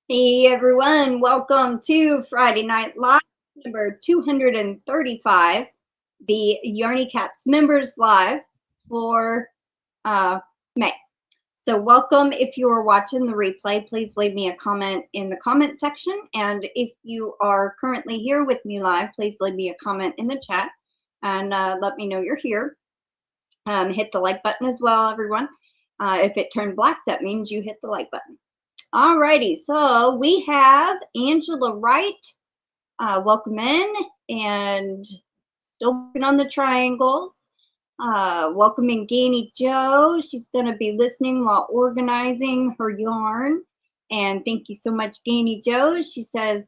Hey everyone, welcome to Friday Night Live number 235, the Yarny Cats members live for May. So welcome. If you are watching the replay, please leave me a comment in the comment section. And if you are currently here with me live, please leave me a comment in the chat and let me know you're here. Hit the like button as well, everyone. If it turned black, that means you hit the like button. Alrighty, so we have Angela Wright. Welcome in, and still working on the triangles. Welcoming Ganie Joe. She's going to be listening while organizing her yarn. And thank you so much, Ganie Joe. She says,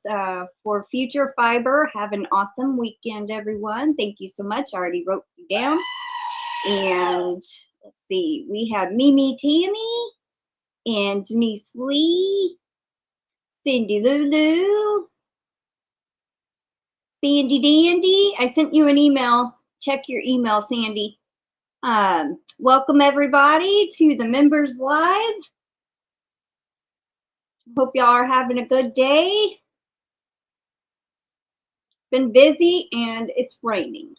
for future fiber, have an awesome weekend, everyone. Thank you so much. I already wrote you down. And let's see, we have MimiTammy and DenyseLee, Cindy Lulu, Sandy Dandy. I sent you an email. Check your email, Sandy. Welcome everybody to the members live. Hope y'all are having a good day. Been busy and it's raining.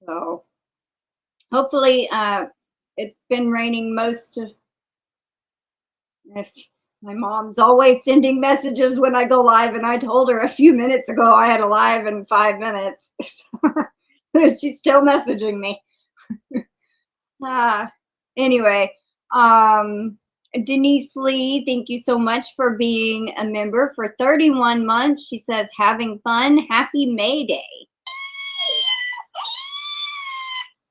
So hopefully it's been raining most of, my mom's always sending messages when I go live, and I told her a few minutes ago I had a live in 5 minutes. She's still messaging me. Anyway, DeniseLee, thank you so much for being a member for 31 months. She says, having fun. Happy May Day.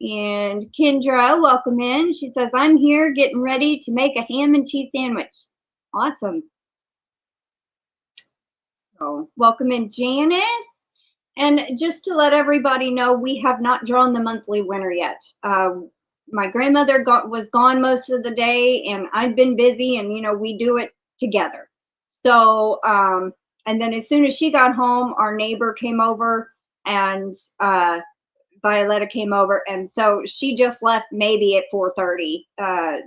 And Kendra, welcome in. She says, I'm here getting ready to make a ham and cheese sandwich. Awesome. So welcome in, Janice. And just to let everybody know, we have not drawn the monthly winner yet. My grandmother was gone most of the day, and I've been busy, and you know, we do it together. So and then as soon as she got home, our neighbor came over, and Violetta came over, and so she just left maybe at 4:30,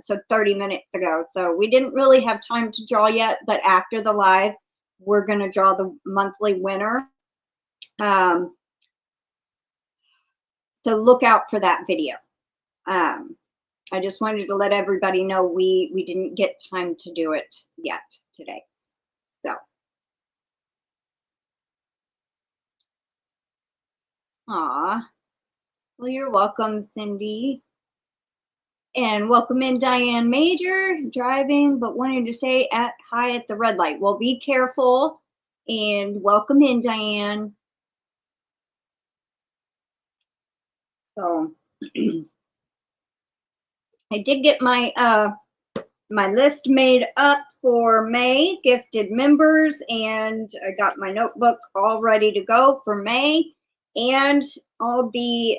so 30 minutes ago. So we didn't really have time to draw yet, but after the live, we're going to draw the monthly winner. So look out for that video. I just wanted to let everybody know we didn't get time to do it yet today. So, well, you're welcome, Cindy. And welcome in, DianneMajor, driving, but wanting to say hi at the red light. Well, be careful, and welcome in, Diane. So, I did get my my list made up for May gifted members, and I got my notebook all ready to go for May, and all the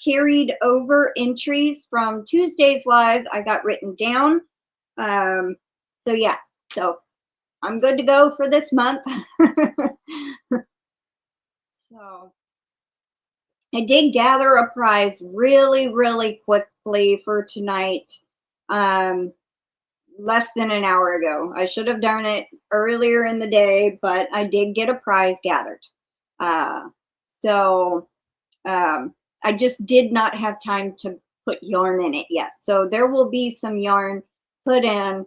carried over entries from Tuesday's live I got written down. So yeah, so I'm good to go for this month. So I did gather a prize really quickly for tonight. Less than an hour ago. I should have done it earlier in the day, but I did get a prize gathered. So I just did not have time to put yarn in it yet. So there will be some yarn put in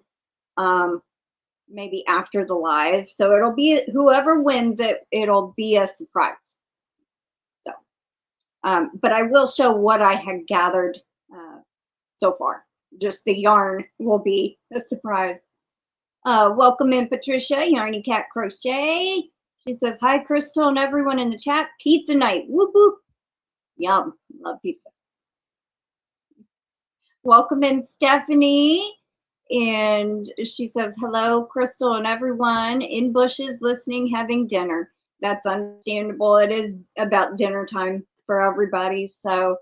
maybe after the live. So it'll be whoever wins it, it'll be a surprise. So, but I will show what I had gathered so far. Just the yarn will be a surprise. Welcome in, Patricia, Yarny Cat Crochet. She says, hi, Crystal and everyone in the chat. Pizza night. Whoop, whoop. Yum. Love pizza. Welcome in, Stephanie. And she says, hello, Crystal and everyone in bushes listening, having dinner. That's understandable. It is about dinner time for everybody. So,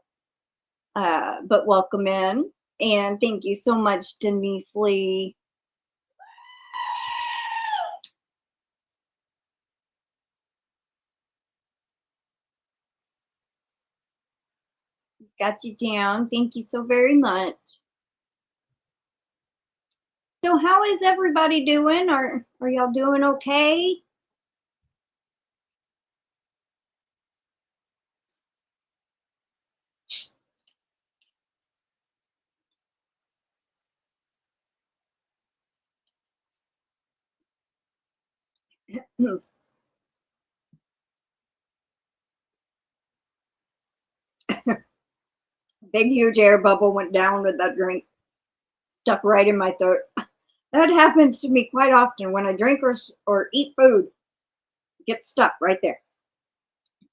but welcome in. And thank you so much, DeniseLee. Got you down. Thank you so very much. So how is everybody doing? Are y'all doing okay? Big huge air bubble went down with that drink. Stuck right in my throat. That happens to me quite often when I drink or eat food. It gets stuck right there.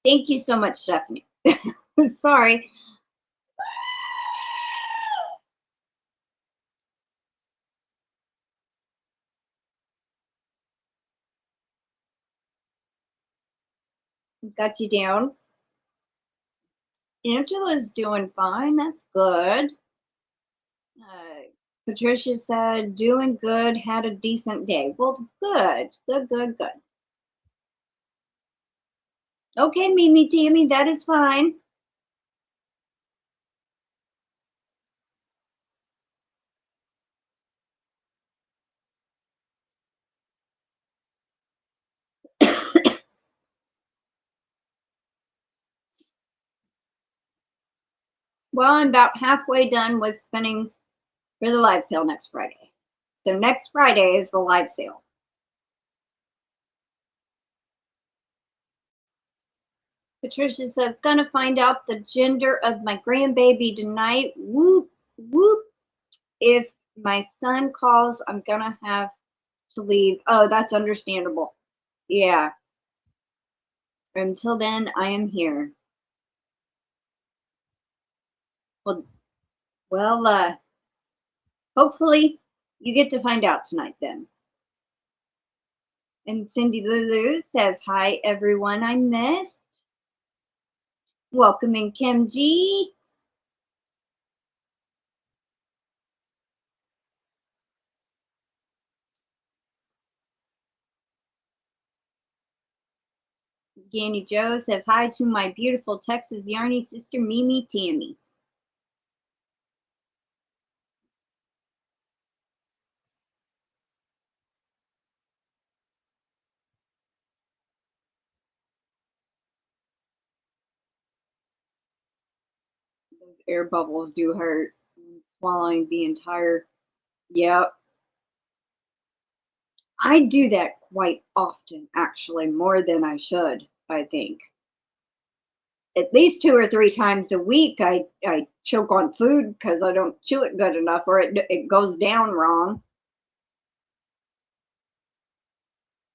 Thank you so much, Stephanie. Sorry. Got you down. Angela's doing fine. That's good. Patricia said, doing good, had a decent day. Well, good. Good. Okay, MimiTammy, that is fine. Well, I'm about halfway done with spinning for the live sale next Friday. So next Friday is the live sale. Patricia says, gonna find out the gender of my grandbaby tonight. Whoop, whoop. If my son calls, I'm gonna have to leave. Oh, that's understandable. Yeah. Until then, I am here. Well, hopefully you get to find out tonight then. And Cindy Lulu says, hi, everyone I missed. Welcoming KimG. Gandy Joe says, hi to my beautiful Texas Yarny sister, MimiTammy. Those air bubbles do hurt. Swallowing the entire, yep. I do that quite often, actually, more than I should, I think. At least 2 or 3 times a week, I choke on food because I don't chew it good enough, or it goes down wrong.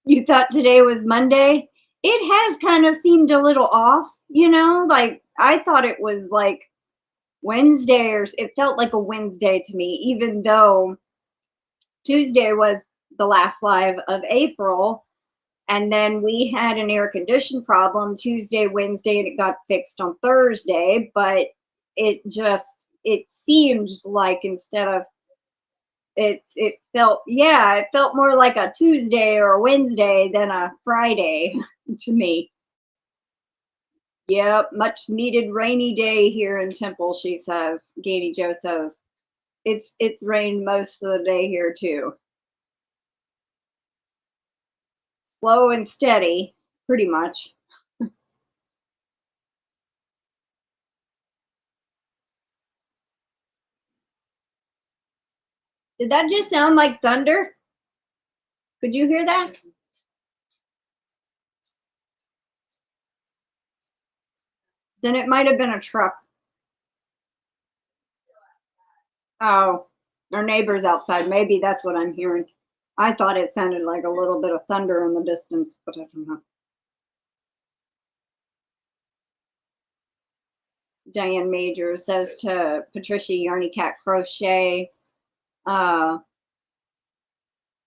You thought today was Monday? It has kind of seemed a little off, you know, like I thought it was like Wednesday, or it felt like a Wednesday to me, even though Tuesday was the last live of April. And then we had an air condition problem Tuesday, Wednesday, and it got fixed on Thursday. But it seemed like instead of it felt, yeah, it felt more like a Tuesday or a Wednesday than a Friday to me. Yep, much needed rainy day here in Temple, she says. Gady Joe says. It's rained most of the day here too. Slow and steady, pretty much. Did that just sound like thunder? Could you hear that? Then it might have been a truck. Oh, our neighbor's outside. Maybe that's what I'm hearing. I thought it sounded like a little bit of thunder in the distance, but I don't know. DianneMajor says to Patricia, Yarny Cat Crochet. No,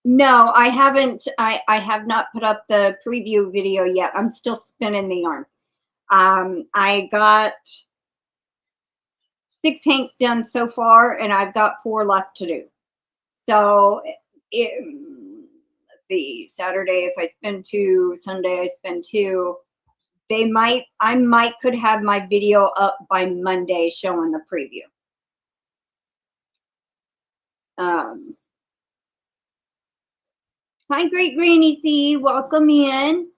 I haven't. I have not put up the preview video yet. I'm still spinning the yarn. I got 6 hanks done so far, and I've got 4 left to do. So, let's see, Saturday, if I spend 2, Sunday, I spend 2. I might could have my video up by Monday showing the preview. Hi, Great Granny C. Welcome in.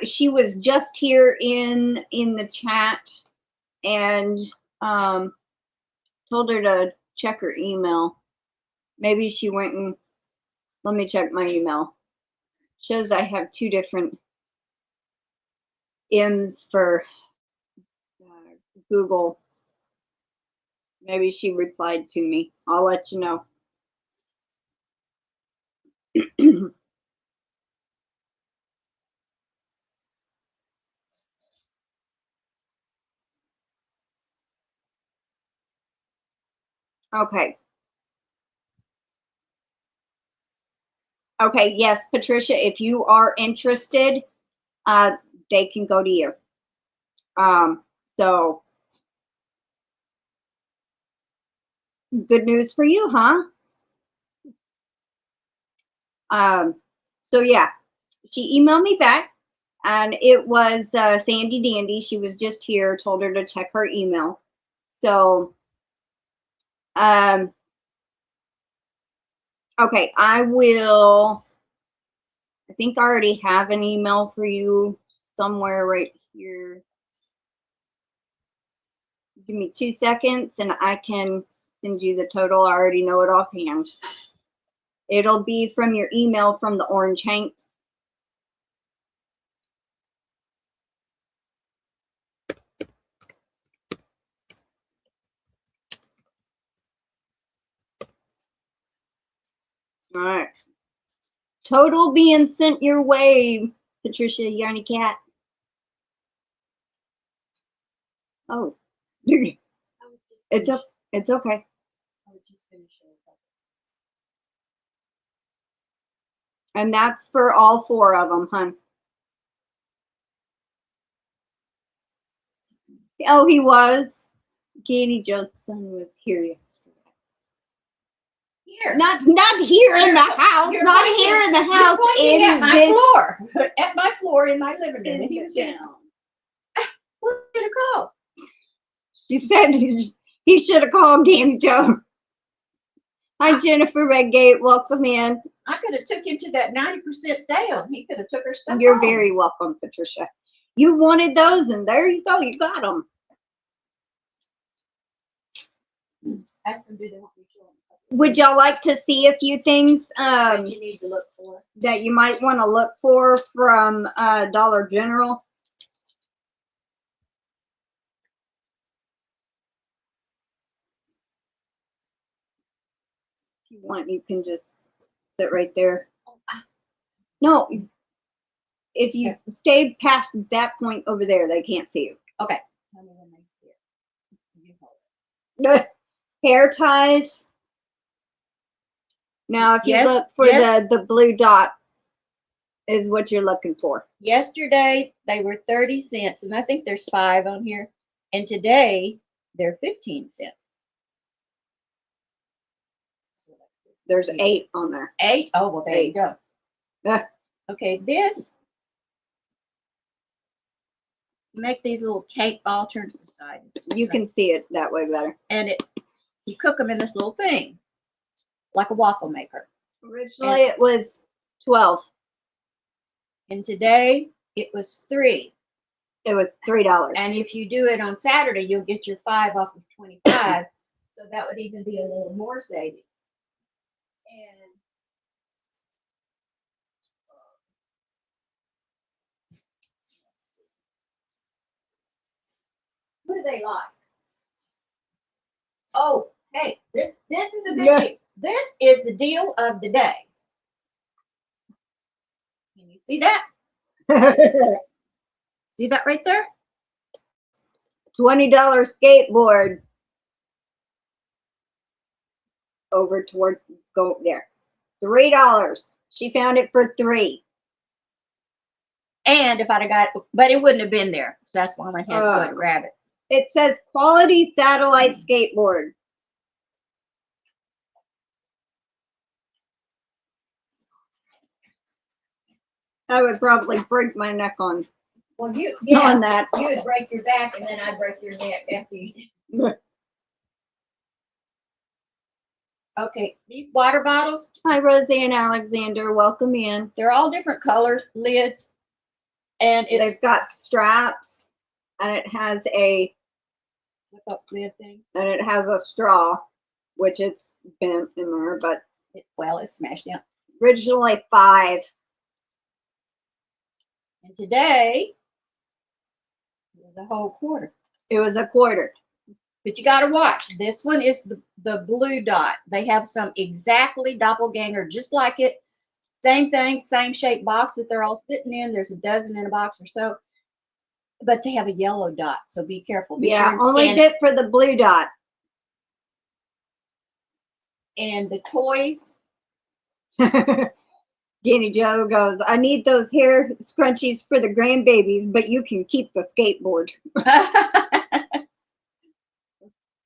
She was just here in the chat, and told her to check her email. Maybe she went and let me check my email. Shows I have 2 different M's for Google. Maybe she replied to me. I'll let you know. Okay. Okay, yes, Patricia, if you are interested, they can go to you. So good news for you, huh? So yeah, she emailed me back, and it was Sandy Dandy. She was just here, told her to check her email. So okay, I think I already have an email for you somewhere right here. Give me 2 seconds and I can send you the total. I already know it offhand. It'll be from your email from the Orange Hanks. All right. Total being sent your way, Patricia Yarny Cat. Oh, it's okay. And that's for all 4 of them, hon. Oh, he was. Katie Joe's son was here yesterday. Here. Not here in the house. Not here in the house. In at my floor. At my floor in my living room. And he was down. What did it call? She said he should have called Danny Joe. Hi, Jennifer Redgate. Welcome in. I could have took him to that 90% sale. He could have took her stuff. You're very welcome, Patricia. You wanted those, and there you go. You got them. Would y'all like to see a few things that you need to look for? That you might want to look for from Dollar General? If you want, you can just sit right there. No, if you stay past that point over there, they can't see you. Okay. Hair ties. Now, if you look for the blue dot, is what you're looking for. Yesterday they were 30 cents, and I think there's 5 on here. And today they're 15 cents. There's 8 on there. 8? Oh, well, there you go. Okay, this, make these little cake ball, turn to the side. You can see it that way better. And you cook them in this little thing, like a waffle maker. Originally it was 12. And today it was 3. It was $3. And if you do it on Saturday, you'll get your 5 off of 25. So that would even be a little more savings. And what do they like? Oh, hey, this is a good deal. This is the deal of the day. Can you see that? See that right there? $20 skateboard. Over toward, go there. $3. She found it for $3. And if I'd have got it, but it wouldn't have been there. So that's why I had to go and grab it. It says quality satellite skateboard. I would probably break my neck on Well, you that. you would break your back, and then I'd break your neck after you. Okay, these water bottles. Hi, RoseannAlexander. Welcome in. They're all different colors, lids, and They've got straps, and it has a flip up lid thing, and it has a straw, which it's bent in there, but well, it's smashed down. Originally $5. And today it was a whole quarter. It was a quarter. But you got to watch. This one is the blue dot. They have some exactly doppelganger, just like it. Same thing, same shape box that they're all sitting in. There's a dozen in a box or so. But they have a yellow dot, so be careful. Be yeah, sure only dip for the blue dot. And the toys. Jenny Joe goes, I need those hair scrunchies for the grandbabies, but you can keep the skateboard.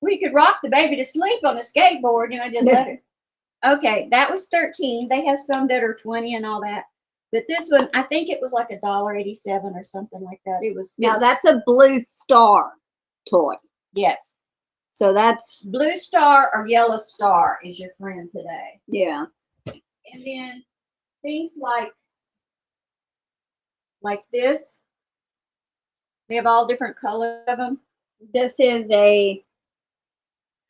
We could rock the baby to sleep on the skateboard, you know, just let her. Okay, that was 13. They have some that are 20 and all that. But this one, I think it was like $1.87 or something like that. Now that's a Blue Star toy. Yes. So that's Blue Star or Yellow Star is your friend today. Yeah. And then things like this. They have all different colors of them. This is a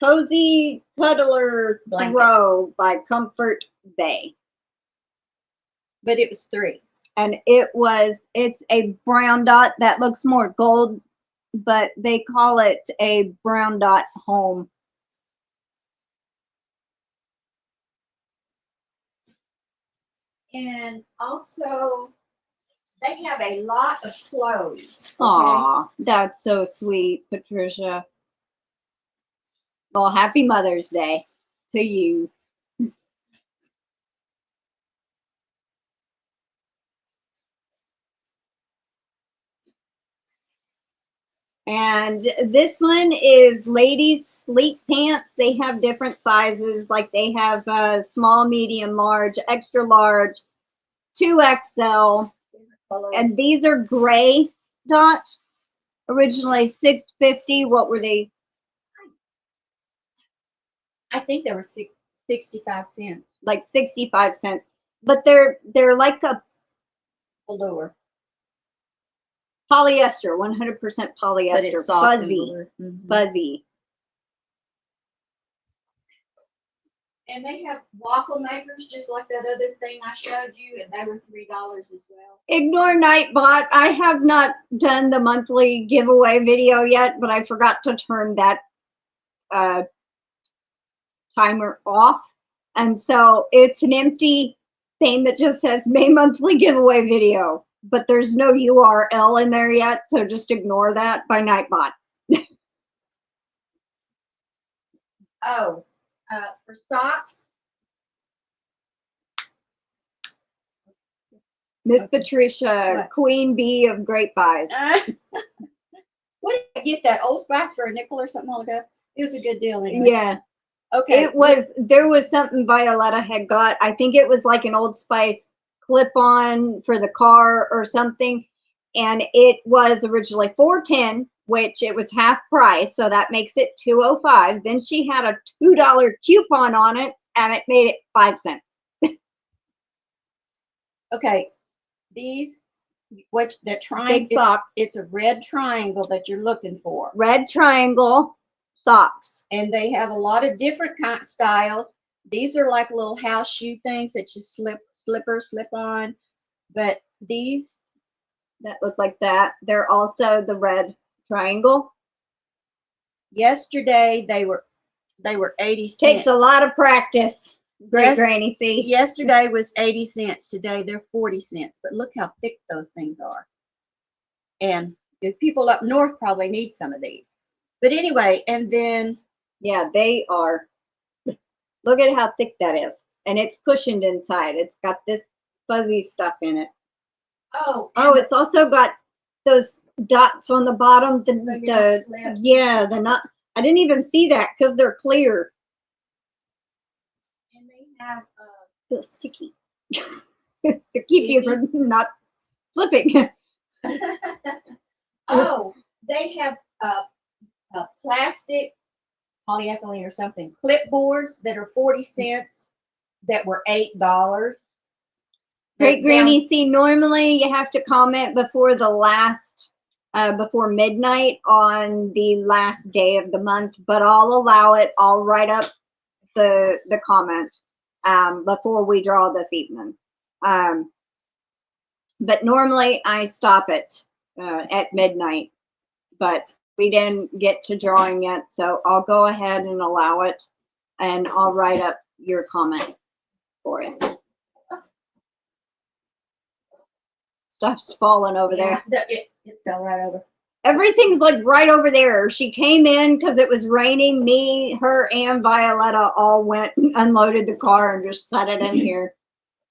Cozy Cuddler Throw by Comfort Bay. But it was 3. And it's a brown dot that looks more gold, but they call it a brown dot home. And also, they have a lot of clothes. Okay? Aw, that's so sweet, Patricia. Well, happy Mother's Day to you. And this one is ladies' sleep pants. They have different sizes. Like they have small, medium, large, extra large, 2XL. And these are gray dots. Originally $6.50. What were these? I think they were 65 cents. Like 65 cents. But they're like a velour. Polyester, 100% polyester. But it's soft fuzzy. Mm-hmm. Fuzzy. And they have waffle makers, just like that other thing I showed you, and they were $3 as well. Ignore Nightbot. I have not done the monthly giveaway video yet, but I forgot to turn that timer off. And so it's an empty thing that just says May monthly giveaway video, but there's no URL in there yet, so just ignore that by Nightbot. For socks, Miss Patricia, what? Queen Bee of Great Buys. What did I get that Old Spice for a nickel or something like that? It was a good deal anyway. Yeah. Okay. There was something Violetta had got. I think it was like an Old Spice clip-on for the car or something. And it was originally $4.10, which it was half price. So that makes it $2.05. Then she had a $2 coupon on it and it made it 5 cents. Okay. These, which the triangle, big socks. It's a red triangle that you're looking for. Red triangle socks. And they have a lot of different kind of styles. These are like little house shoe things that you slip on. But these that look like that, they're also the red triangle. Yesterday they were 80 cents. Takes a lot of practice. Granny C. Yesterday was 80 cents. Today they're 40 cents. But look how thick those things are. And the people up north probably need some of these. But anyway, and then yeah, they are. Look at how thick that is. And it's cushioned inside. It's got this fuzzy stuff in it. Oh, it's also got those dots on the bottom. Yeah, the not. I didn't even see that because they're clear. And they have sticky to keep you from not flipping. Oh, they have a plastic polyethylene or something clipboards that are 40 cents that were $8. Great Granny, see, normally you have to comment before the last, before midnight on the last day of the month, but I'll allow it. I'll write up the comment before we draw this evening. But normally I stop it at midnight, but we didn't get to drawing yet, so I'll go ahead and allow it, and I'll write up your comment for it. Stuff's falling over there. It fell right over. Everything's like right over there. She came in because it was raining. Me, her, and Violetta all went and unloaded the car and just set it in here.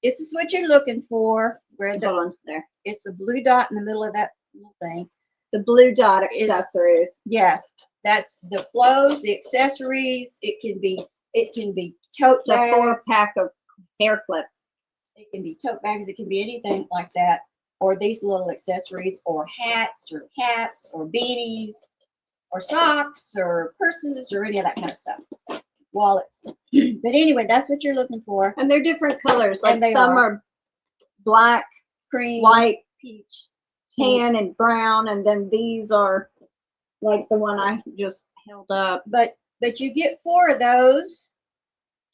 This is what you're looking for. Where the, Hold on, there. it's a blue dot in the middle of that little thing. The blue dot accessories. Yes, that's the clothes, the accessories. It can be tote It's a bags. 4-pack of hair clips. It can be tote bags. It can be anything like that, or these little accessories, or hats, or caps, or beanies, or socks, or purses, or any of that kind of stuff. Wallets. But anyway, that's what you're looking for. And they're different colors. Like And they some are black, cream, white, peach, tan, and brown, and then these are like the one I just held up. But you get 4 of those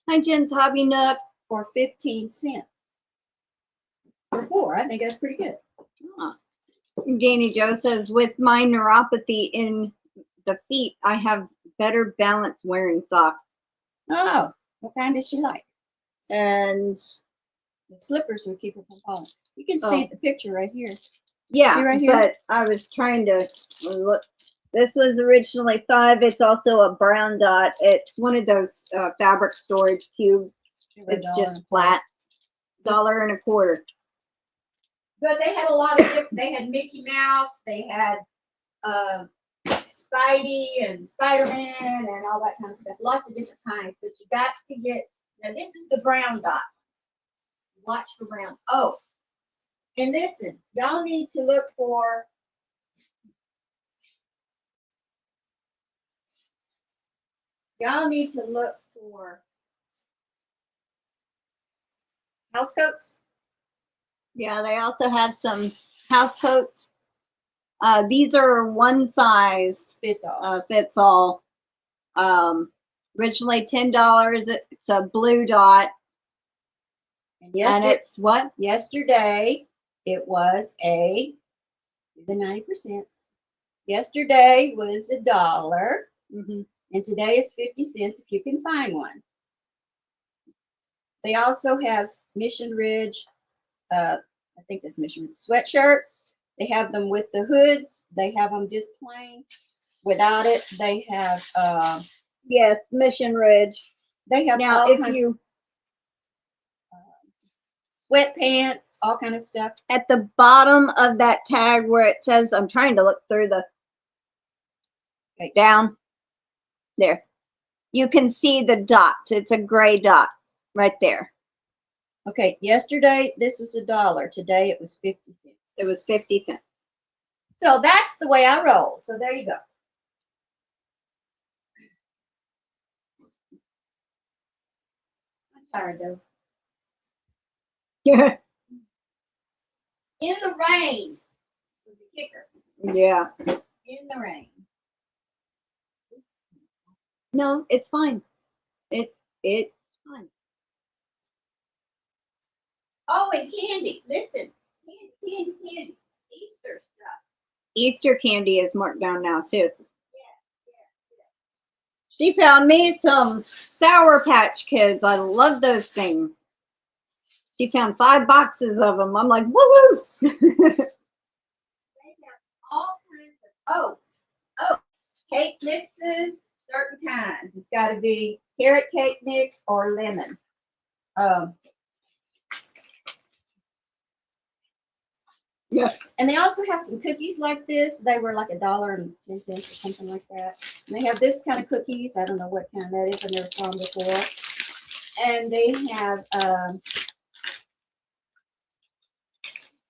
Hi, Jen's Hobby Nook. for 15 cents. For 4, I think that's pretty good. Huh. Danny Joe says, with my neuropathy in the feet, I have better balance wearing socks. Oh, what kind does she like? And The slippers would keep her from falling. You can see the picture right here. yeah, See right here? but I was trying to look. This was originally $5. It's also a brown dot. It's one of those fabric storage cubes. It's just flat. $1.25. But they had a lot of different, they had Mickey Mouse, they had Spidey and Spider-Man and all that kind of stuff. Lots of different kinds, but you got to get, now this is the brown dot. Watch for brown. Oh, and listen, y'all need to look for house coats. Yeah, they also have some house coats. These are one size Fits all. fits all. Originally $10. It's a blue dot. And it's what? Yesterday, it was the 90%. Yesterday was $1, Mm-hmm. and today is 50 cents if you can find one. They also have Mission Ridge, I think that's Mission Ridge sweatshirts. They have them with the hoods. They have them just plain without it. They have Yes, Mission Ridge. they have Now, all if kinds you sweatpants, all kind of stuff. at the bottom of that tag where it says, I'm trying to look through the down there, you can see the dot. It's a gray dot right there. Okay, yesterday this was $1. Today it was 50 cents. It was 50 cents. So that's the way I roll. So there you go. I'm tired though. Yeah. In the rain was the kicker. Yeah. In the rain. No, it's fine. It's fine. Oh, and candy. Listen. Candy. Easter stuff. Easter candy is marked down now too. She found me some Sour Patch Kids. I love those things. She found 5 boxes of them. I'm like, woo-woo. They have all kinds of, cake mixes, certain kinds. It's got to be carrot cake mix or lemon. Yeah. And they also have some cookies like this. They were like $1.10 or something like that. And they have this kind of cookies. I don't know what kind that is. I've never saw them before. And they have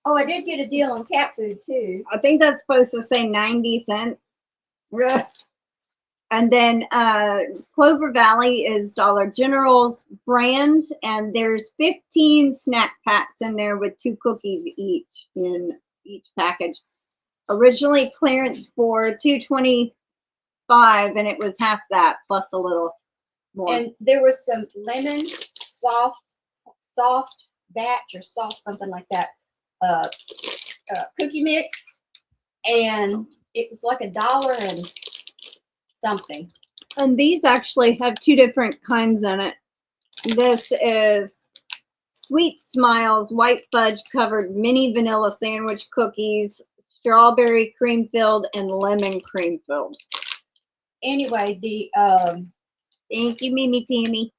Oh, I did get a deal on cat food too. I think that's supposed to say 90 cents. And then Clover Valley is Dollar General's brand, and there's 15 snack packs in there with 2 cookies each in each package. Originally clearance for $2.25, and it was half that plus a little more. And there was some lemon soft batch or soft something like that cookie mix, and it was like $1 and something. And these actually have 2 different kinds in it. This is Sweet Smiles White Fudge Covered Mini Vanilla Sandwich Cookies, Strawberry Cream Filled and Lemon Cream Filled. Anyway, the thank you, MimiTammy.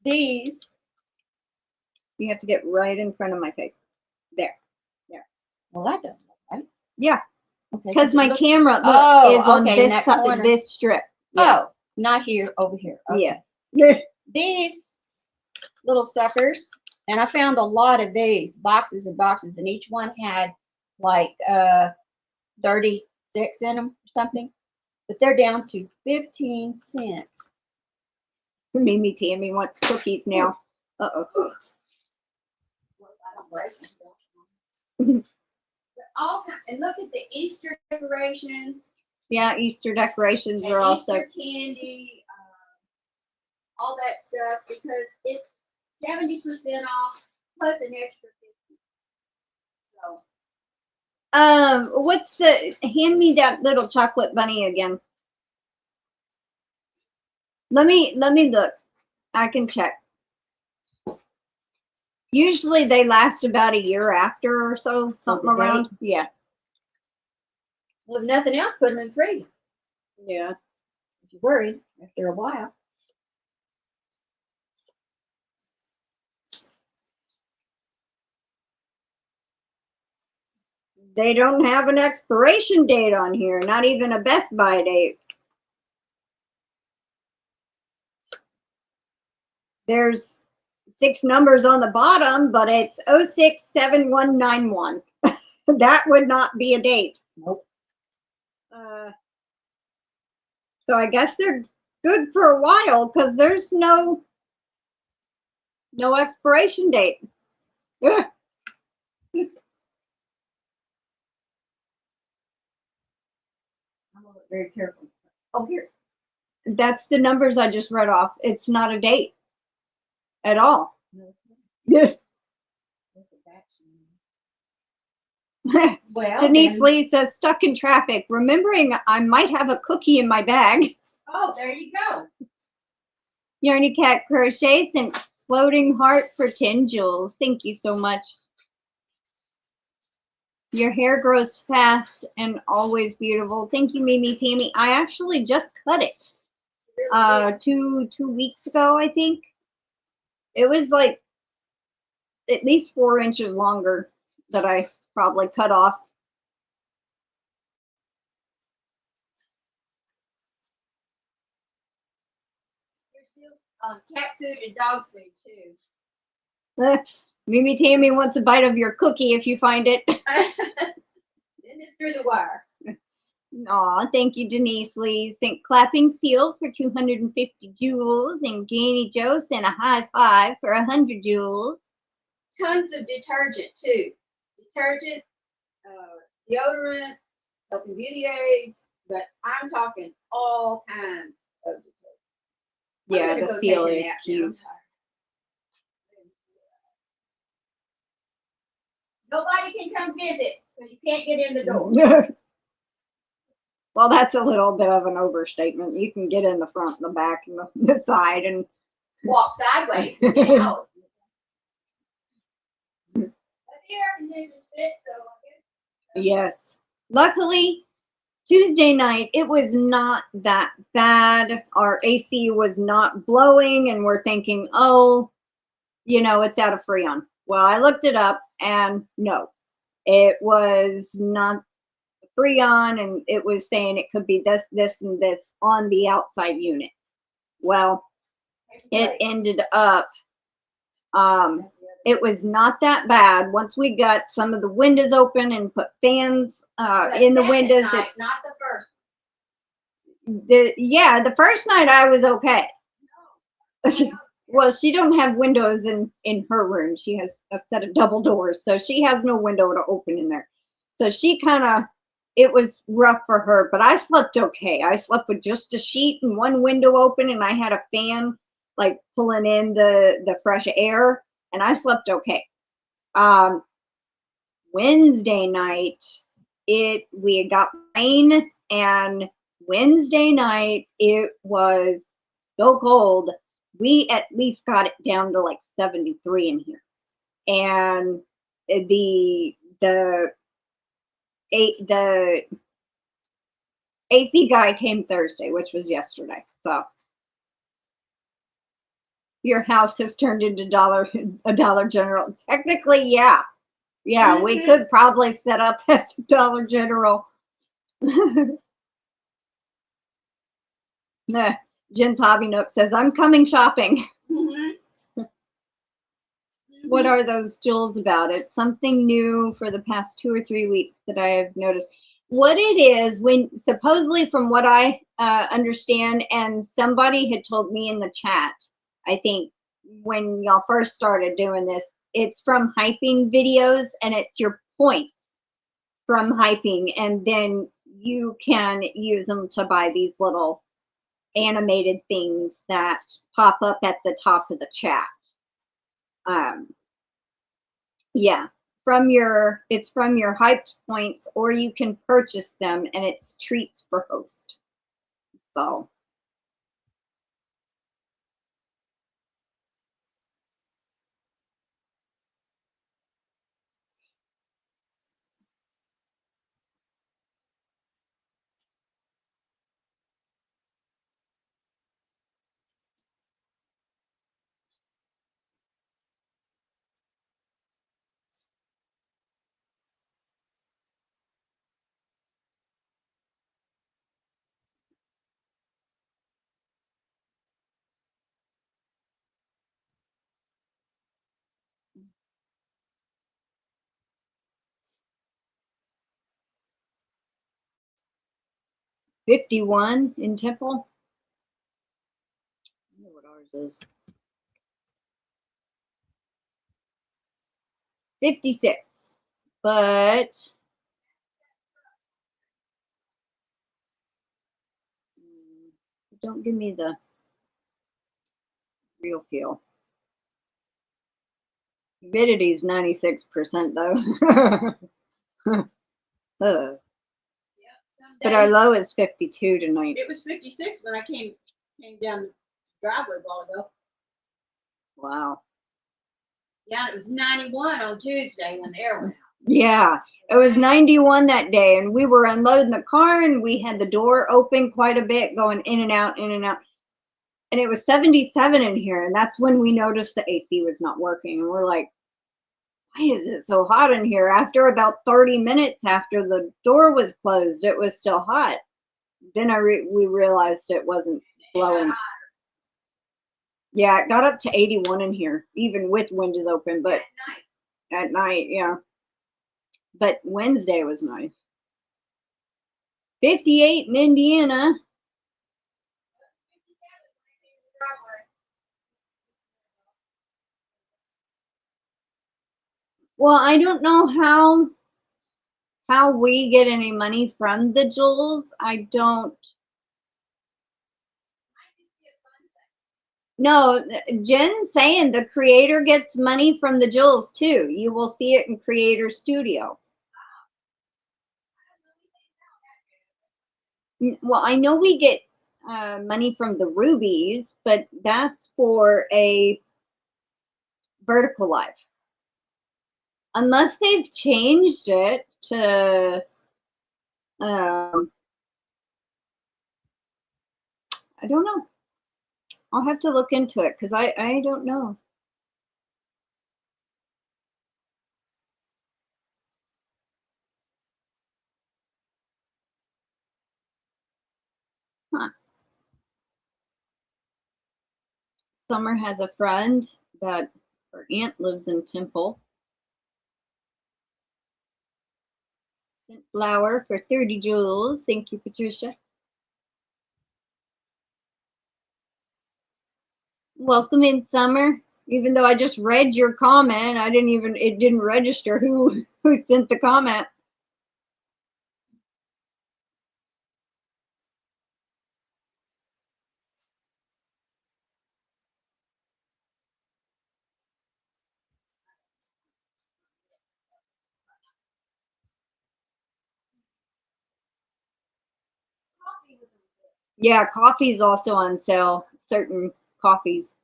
These, you have to get right in front of my face. There. Well, that doesn't look right. Yeah. Okay. Because my camera is on this side, this strip. Yeah. Oh, not here, over here. Okay. Yes. These little suckers, and I found a lot of these boxes and boxes, and each one had like 36 in them or something, but they're down to 15 cents. MimiTammy wants cookies now. Uh-oh. And look at the Easter decorations. Yeah, Easter decorations and are also Easter candy, all that stuff, because it's 70% off plus an extra 50. So what's the, hand me that little chocolate bunny again. Let me look. I can check. Usually they last about a year after or so, something around. Yeah. Well, if nothing else, put them in the freezer. Yeah. If you're worried after a while. They don't have an expiration date on here, not even a Best Buy date. There's 6 numbers on the bottom, but it's 067191. That would not be a date. Nope. So I guess they're good for a while because there's no expiration date. I'm gonna look very careful. Oh, here. That's the numbers I just read off. It's not a date at all. No, Yeah. Well, DenyseLee says, stuck in traffic, remembering I might have a cookie in my bag. Oh, there you go. Yarny Cat Crochet sent floating heart for 10 jewels. Thank you so much. Your hair grows fast and always beautiful. Thank you, MimiTammy. I actually just cut it 2 weeks ago, I think. It was like at least 4 inches longer that I probably cut off. There's still cat food and dog food too. MimiTammy wants a bite of your cookie if you find it. Send it through the wire. Aw, thank you, DenyseLee. Sent clapping seal for 250 jewels, and Granny Joe sent a high five for 100 jewels. Tons of detergent too. Detergent, deodorant, health and beauty aids, but I'm talking all kinds of detergent. Yeah, the seal is cute. Nobody can come visit because you can't get in the door. Well, that's a little bit of an overstatement. You can get in the front and the back and the side and walk sideways and get out. But the air conditioner's fit, so I guess. Yes. Luckily, Tuesday night, it was not that bad. Our AC was not blowing, and we're thinking, oh, you know, it's out of Freon. Well, I looked it up, and no, it was not Freon, and it was saying it could be this, this, and this on the outside unit. Well, it ended up It was not that bad. Once we got some of the windows open and put fans in the windows. Night, not the first. Yeah, the first night I was okay. Well, she don't have windows in her room. She has a set of double doors, so she has no window to open in there. So she kind of, it was rough for her, but I slept okay. I slept with just a sheet and one window open, and I had a fan like pulling in the fresh air, and I slept okay. Wednesday night, we got rain, and Wednesday night it was so cold. We at least got it down to like 73 in here, and the AC guy came Thursday, which was yesterday. So your house has turned into a Dollar General. Technically, yeah. Yeah, we could probably set up as a Dollar General. Jen's Hobby Nook says, I'm coming shopping. What are those jewels about? It's something new for the past 2 or 3 weeks that I have noticed. What it is, when supposedly from what I understand, and somebody had told me in the chat, I think when y'all first started doing this, it's from hyping videos, and it's your points from hyping, and then you can use them to buy these little animated things that pop up at the top of the chat. Yeah, it's from your hyped points, or you can purchase them, and it's treats for host. So $51 in Temple. I know what ours is. 56, but don't give me the real feel. Humidity is 96% though. But our low is 52 tonight. It was 56 when I came down the driveway a while ago. Wow. Yeah, it was 91 on Tuesday when the air went out. Yeah, it was 91 that day, and we were unloading the car, and we had the door open quite a bit, going in and out, in and out. And it was 77 in here, and that's when we noticed the AC was not working. And we're like, why is it so hot in here? After about 30 minutes after the door was closed, it was still hot. Then we realized it wasn't blowing. Yeah, it got up to 81 in here, even with windows open, but at night, yeah. But Wednesday was nice. 58 in Indiana. Well, I don't know how we get any money from the jewels. I don't. No, Jen's saying the creator gets money from the jewels too. You will see it in Creator Studio. Well, I know we get money from the rubies, but that's for a vertical live. Unless they've changed it to, I don't know. I'll have to look into it because I don't know. Huh. Summer has a friend that Her aunt lives in Temple. Sent flower for 30 jewels. Thank you, Patricia. Welcome in, Summer. Even though I just read your comment, it didn't register who sent the comment. Yeah, coffee's also on sale, certain coffees.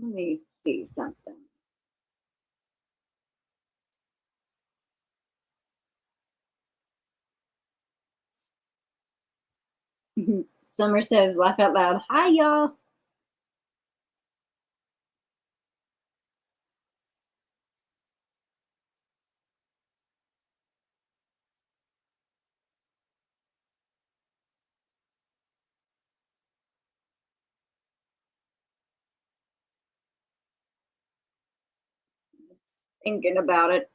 Let me see something. Summer says, laugh out loud. Hi, y'all. Thinking about it.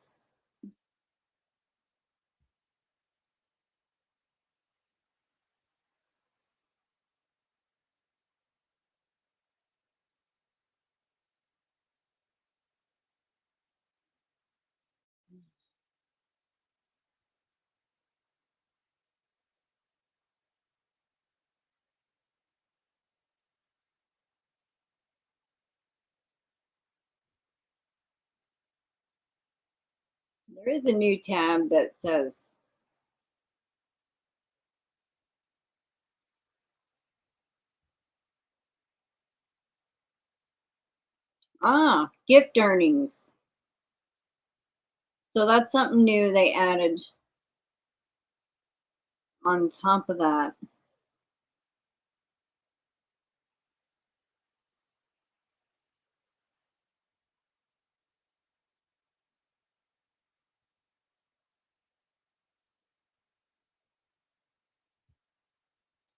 There is a new tab that says gift earnings. So that's something new they added on top of that.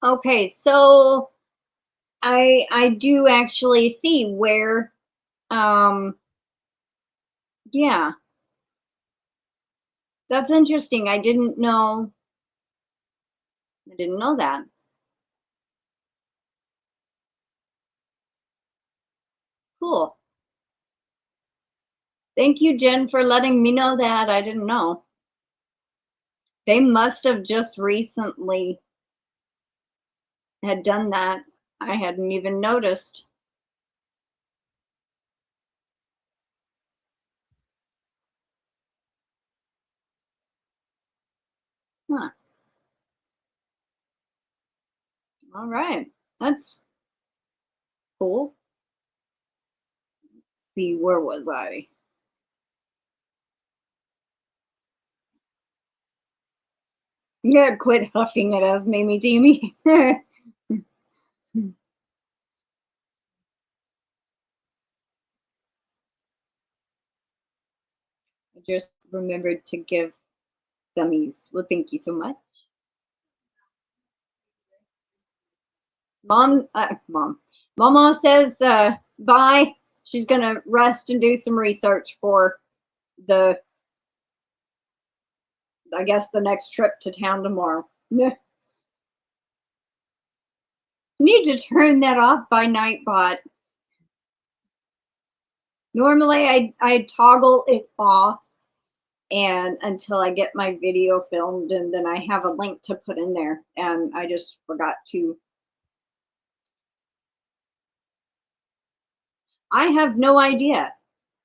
Okay, so I do actually see where yeah. That's interesting. I didn't know that. Cool. Thank you, Jen, for letting me know that. I didn't know. They must have just recently had done that. I hadn't even noticed. Huh. All right. That's cool. Let's see, where was I? Yeah, quit huffing at us, MimiTammy. I just remembered to give gummies. Well, thank you so much. Mama says bye. She's gonna rest and do some research for I guess the next trip to town tomorrow. Yeah. Need to turn that off by Nightbot. Normally I toggle it off and until I get my video filmed, and then I have a link to put in there, and I just forgot to. I have no idea.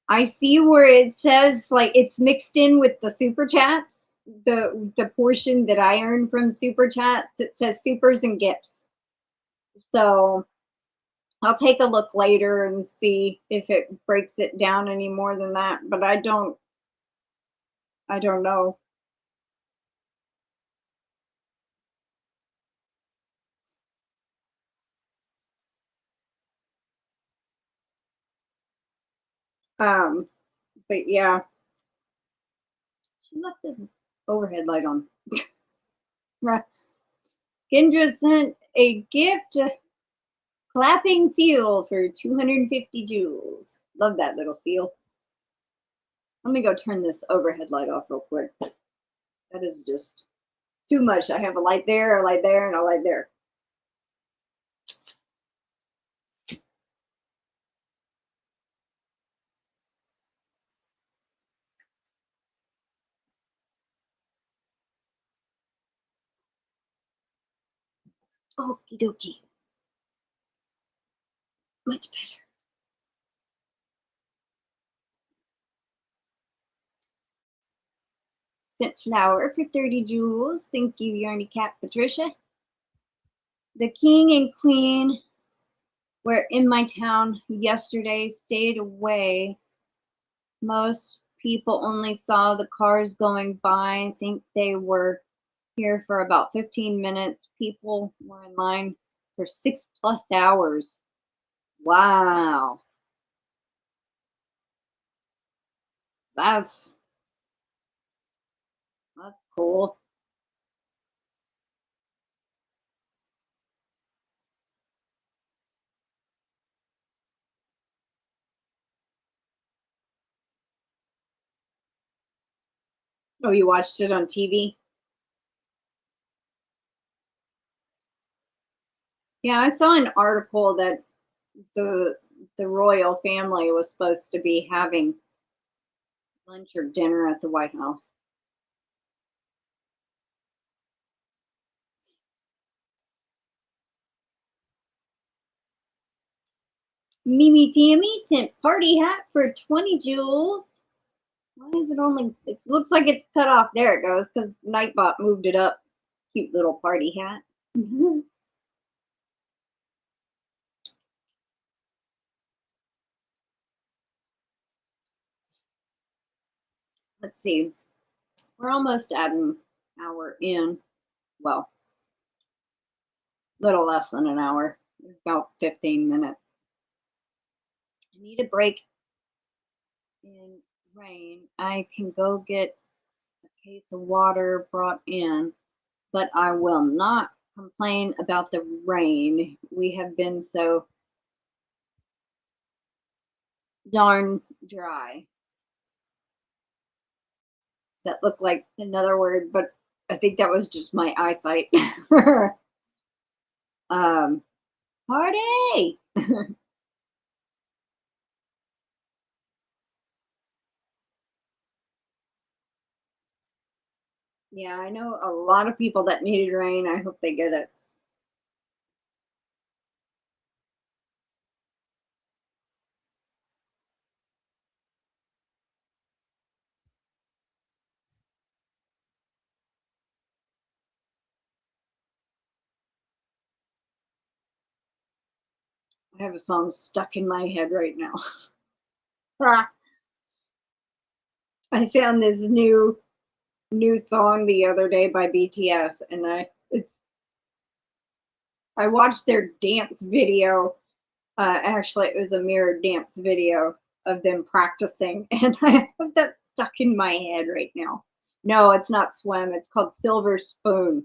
I see where it says like it's mixed in with the super chats, the portion that I earn from super chats. It says supers and gifts. So I'll take a look later and see if it breaks it down any more than that, but I don't know. But yeah. She left this overhead light on. Kendra sent a gift. clapping seal for 250 jewels. Love that little seal. Let me go turn this overhead light off real quick. That is just too much. I have a light there, and a light there. Okie dokie. Much better. Sent flower for 30 jewels. Thank you, Yarny Cat Patricia. The king and queen were in my town yesterday, stayed away. Most people only saw the cars going by. I think they were here for about 15 minutes. People were in line for 6+ hours. Wow. That's cool. Oh, you watched it on TV? Yeah, I saw an article that the royal family was supposed to be having lunch or dinner at the White House. MimiTammy sent party hat for 20 jewels. Why is it only, it looks like it's cut off. There it goes, because Nightbot moved it up. Cute little party hat. Let's see. We're almost at an hour in. Well, little less than an hour. About 15 minutes. I need a break in rain. I can go get a case of water brought in, but I will not complain about the rain. We have been so darn dry. That looked like another word, but I think that was just my eyesight. Party! Yeah, I know a lot of people that needed rain. I hope they get it. I have a song stuck in my head right now. I found this new song the other day by BTS, and I watched their dance video. Actually, it was a mirrored dance video of them practicing, and I have that stuck in my head right now. No, it's not Swim. It's called Silver Spoon.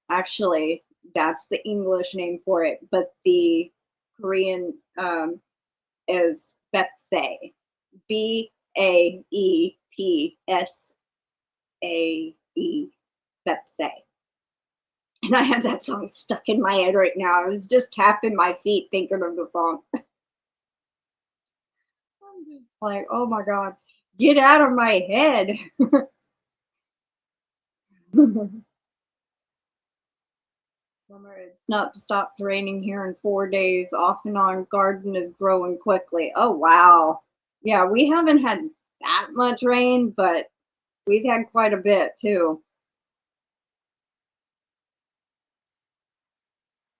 Actually, that's the English name for it, but the Korean is Baepsae. Baepsae. Baepsae. And I have that song stuck in my head right now. I was just tapping my feet thinking of the song. I'm just like, oh my God, get out of my head. Summer, it's not stopped raining here in 4 days. Off and on, garden is growing quickly. Oh, wow. Yeah, we haven't had that much rain, but we've had quite a bit too.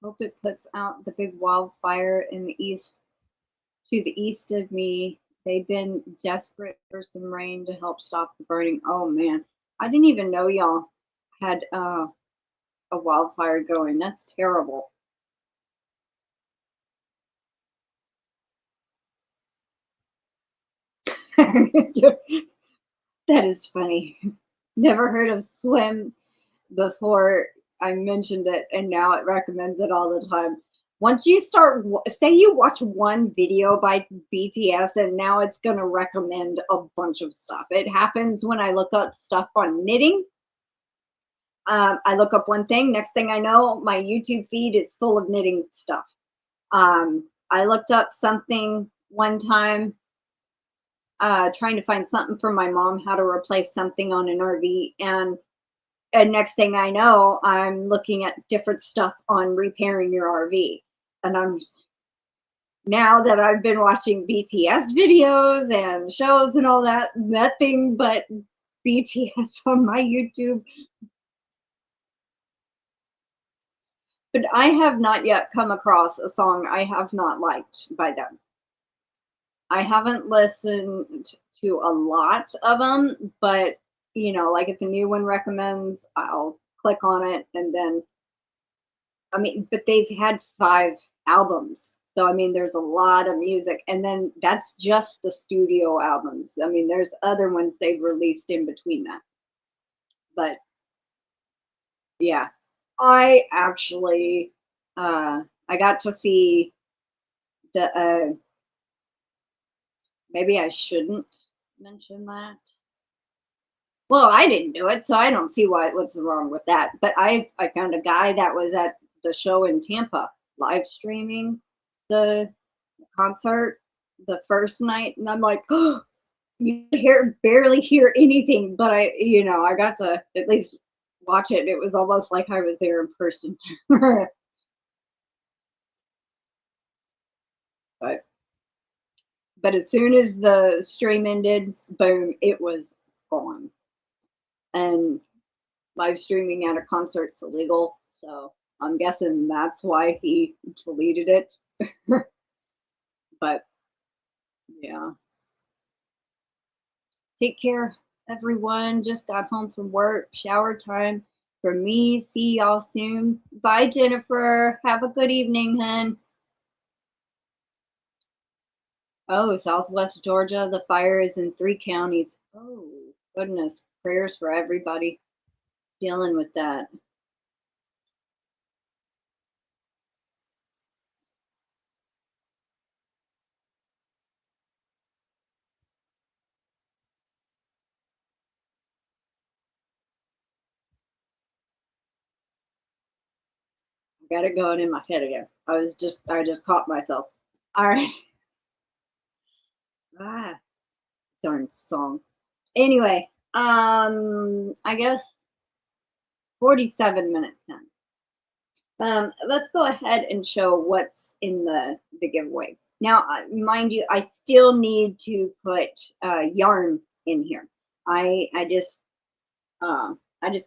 Hope it puts out the big wildfire in the east, to the east of me. They've been desperate for some rain to help stop the burning. Oh man, I didn't even know y'all had a wildfire going. That's terrible. That is funny. Never heard of Swim before. I mentioned it and now it recommends it all the time. Once you start, say you watch one video by BTS and now it's going to recommend a bunch of stuff. It happens when I look up stuff on knitting. I look up one thing, next thing I know, my YouTube feed is full of knitting stuff. I looked up something one time, trying to find something for my mom, how to replace something on an RV, and next thing I know, I'm looking at different stuff on repairing your RV. And I'm just, now that I've been watching BTS videos and shows and all that, nothing but BTS on my YouTube. But I have not yet come across a song I have not liked by them. I haven't listened to a lot of them, but you know, like if a new one recommends, I'll click on it and then, I mean, but they've had 5 albums. So, I mean, there's a lot of music. And then that's just the studio albums. I mean, there's other ones they've released in between that. But yeah, I actually, I got to see the, maybe I shouldn't mention that. Well, I didn't do it, so I don't see what's wrong with that. But I found a guy that was at the show in Tampa live streaming the concert the first night, and I'm like, oh, you barely hear anything, but I got to at least watch it. It was almost like I was there in person. But as soon as the stream ended, boom, it was gone. And live streaming at a concert's illegal, so I'm guessing that's why he deleted it. But yeah, take care, everyone. Just got home from work, shower time for me. See y'all soon. Bye, Jennifer. Have a good evening, hun. Oh, Southwest Georgia, the fire is in 3 counties. Oh, goodness. Prayers for everybody dealing with that. I got it going in my head again. I just caught myself. All right. Ah, darn song. Anyway, I guess 47 minutes in. Let's go ahead and show what's in the giveaway. Now, mind you, I still need to put yarn in here. I just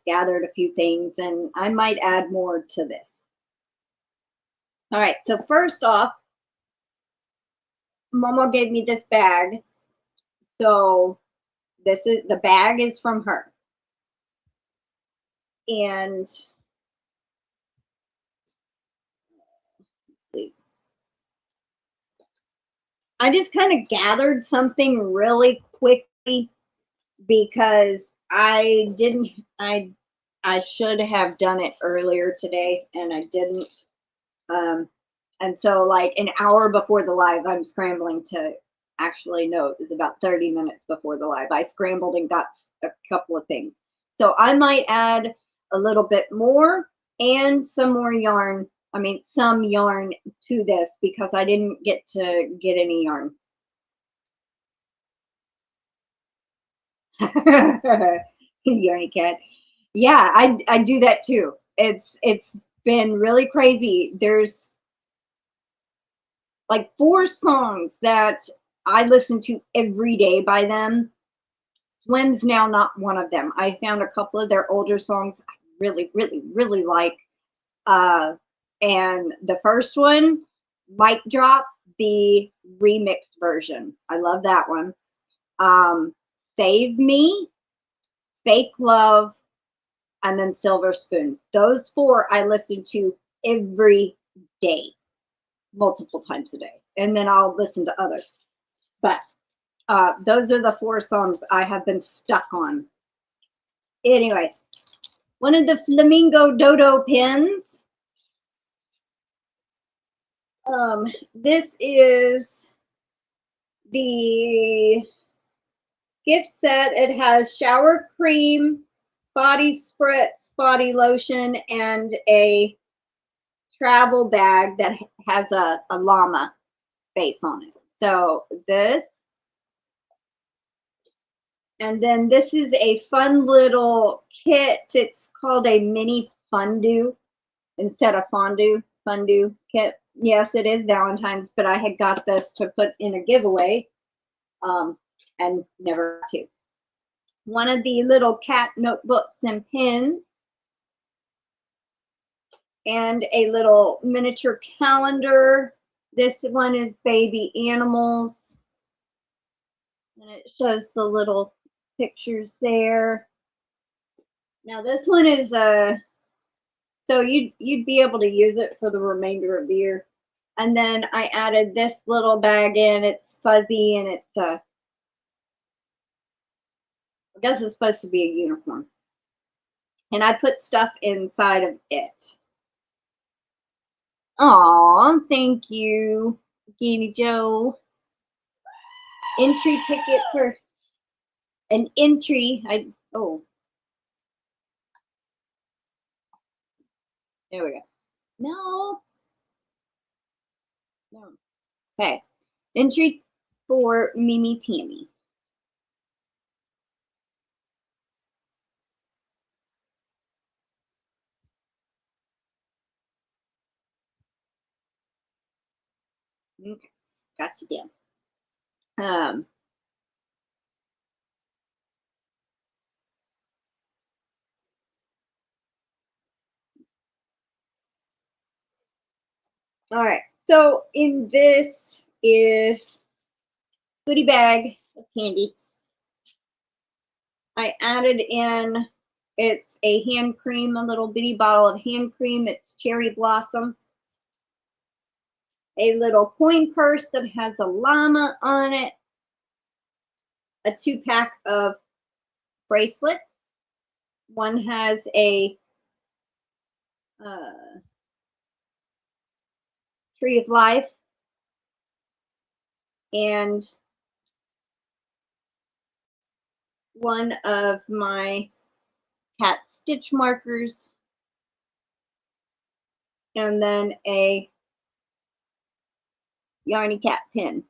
gathered a few things, and I might add more to this. All right, so first off, Momo gave me this bag. So the bag is from her. And let's see. I just kind of gathered something really quickly because I should have done it earlier today and I didn't. And so like an hour before the live, I'm scrambling to actually, no, it was about 30 minutes before the live. I scrambled and got a couple of things. So I might add a little bit more and some more yarn. I mean, some yarn to this because I didn't get to get any yarn. Yarny Cat. Yeah, I do that too. It's been really crazy. There's like 4 songs that I listen to every day by them. Swim's now not one of them. I found a couple of their older songs I really, really, really like. And the first one, Mic Drop, the remix version. I love that one. Save Me, Fake Love, and then Silver Spoon. Those 4 I listen to every day, multiple times a day. And then I'll listen to others. But those are the 4 songs I have been stuck on. Anyway, one of the Flamingo Dodo pins. This is the gift set. It has shower cream, body spritz, body lotion, and a travel bag that has a llama face on it. So this, and then this is a fun little kit. It's called a mini fondue instead of fondue kit. Yes, it is Valentine's, but I had got this to put in a giveaway and never got to. One of the little cat notebooks and pins, and a little miniature calendar. This one is baby animals, and it shows the little pictures there. Now this one is so you'd be able to use it for the remainder of the year. And then I added this little bag in. It's fuzzy and it's I guess it's supposed to be a uniform. And I put stuff inside of it. Aw, thank you, Genie Joe. Entry ticket for an entry. Oh, there we go. No. Okay. Entry for MimiTammy. Okay, got you down. All right. So in this is goodie bag of candy. I added in, it's a hand cream, a little bitty bottle of hand cream. It's cherry blossom. A little coin purse that has a llama on it. A 2-pack of bracelets. One has a tree of life and one of my cat stitch markers, and then a Yarny Cat pin.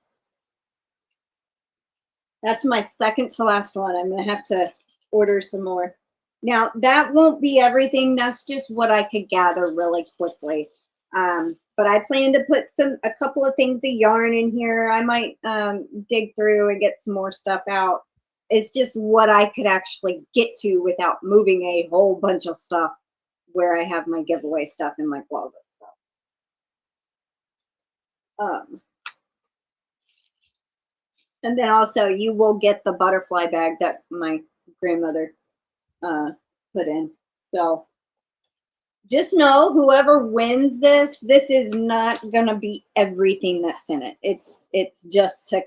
That's my second to last one. I'm going to have to order some more. Now, that won't be everything. That's just what I could gather really quickly. But I plan to put a couple of things of yarn in here. I might dig through and get some more stuff out. It's just what I could actually get to without moving a whole bunch of stuff where I have my giveaway stuff in my closet. So, and then also you will get the butterfly bag that my grandmother put in. So just know, whoever wins this is not gonna be everything that's in it. It's just to,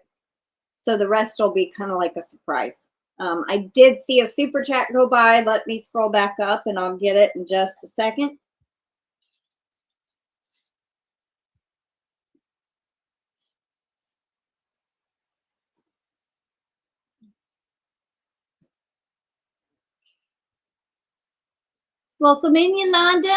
so the rest will be kind of like a surprise. I did see a super chat go by. Let me scroll back up and I'll get it in just a second. Welcome in, Yolanda.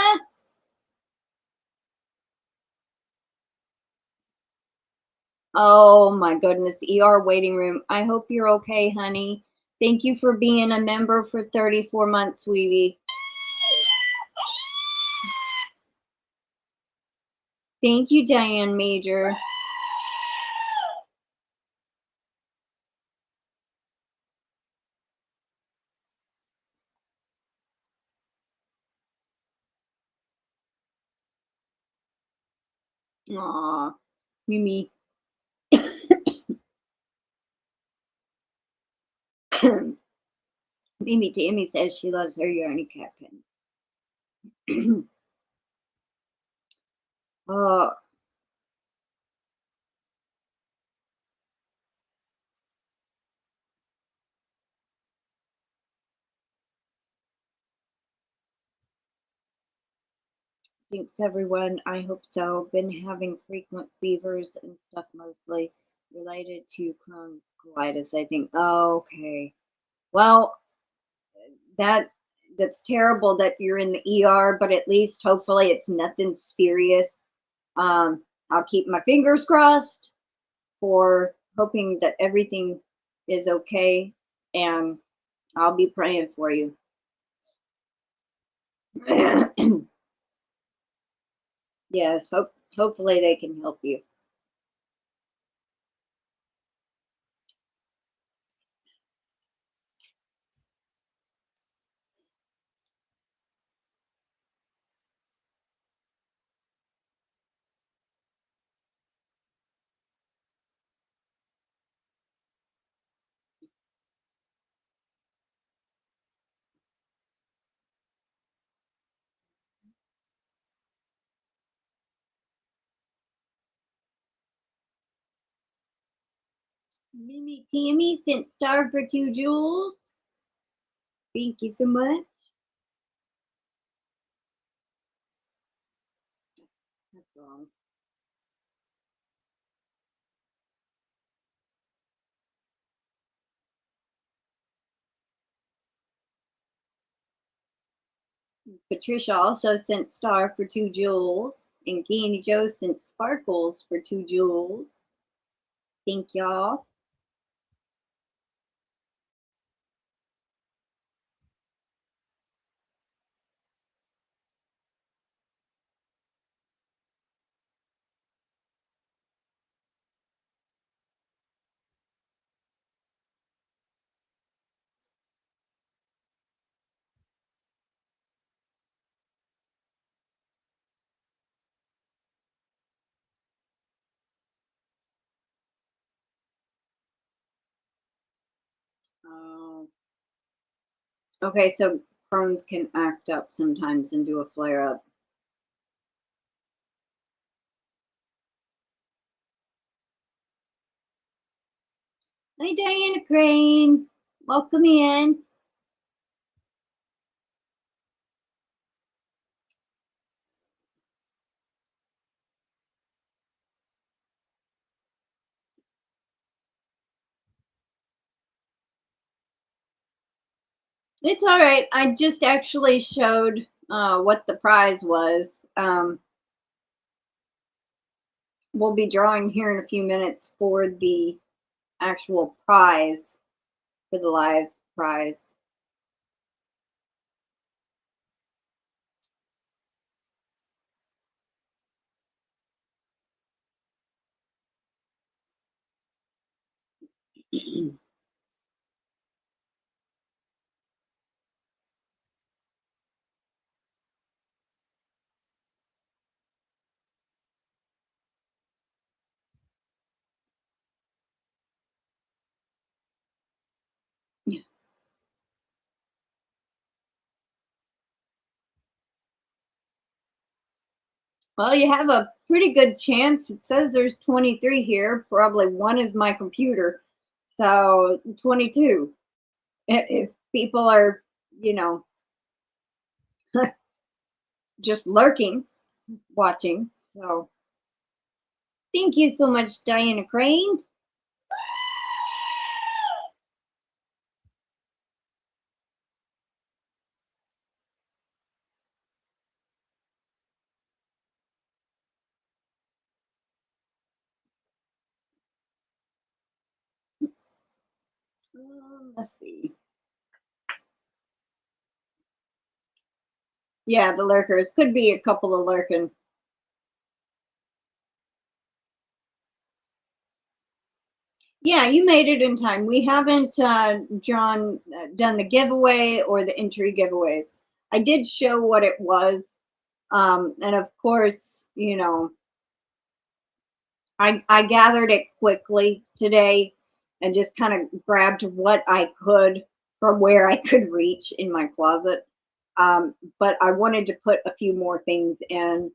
Oh my goodness, ER waiting room. I hope you're okay, honey. Thank you for being a member for 34 months, sweetie. Thank you, DianneMajor. Aw, Mimi. MimiTammy says she loves her Yarny Cat pin. Oh, Thanks, everyone. I hope so. Been having frequent fevers and stuff, mostly related to Crohn's colitis, I think. Oh, okay. Well, that's terrible that you're in the ER, but at least hopefully it's nothing serious. I'll keep my fingers crossed for hoping that everything is okay, and I'll be praying for you. Yes, hopefully they can help you. MimiTammy sent star for 2 jewels. Thank you so much. That's wrong. Patricia also sent star for 2 jewels. And Candy Joe sent sparkles for 2 jewels. Thank y'all. Okay, so Crohn's can act up sometimes and do a flare up. Hi, Diana Crane. Welcome in. It's all right. I just actually showed what the prize was. We'll be drawing here in a few minutes for the actual prize, for the live prize. Well, you have a pretty good chance. It says there's 23 here. Probably one is my computer. So 22. If people are, you know, just lurking, watching. So thank you so much, Diana Crane. Let's see. Yeah, the lurkers. Could be a couple of lurking. Yeah, you made it in time. We haven't done the giveaway or the entry giveaways. I did show what it was. And of course, you know, I gathered it quickly today and just kind of grabbed what I could from where I could reach in my closet. But I wanted to put a few more things in.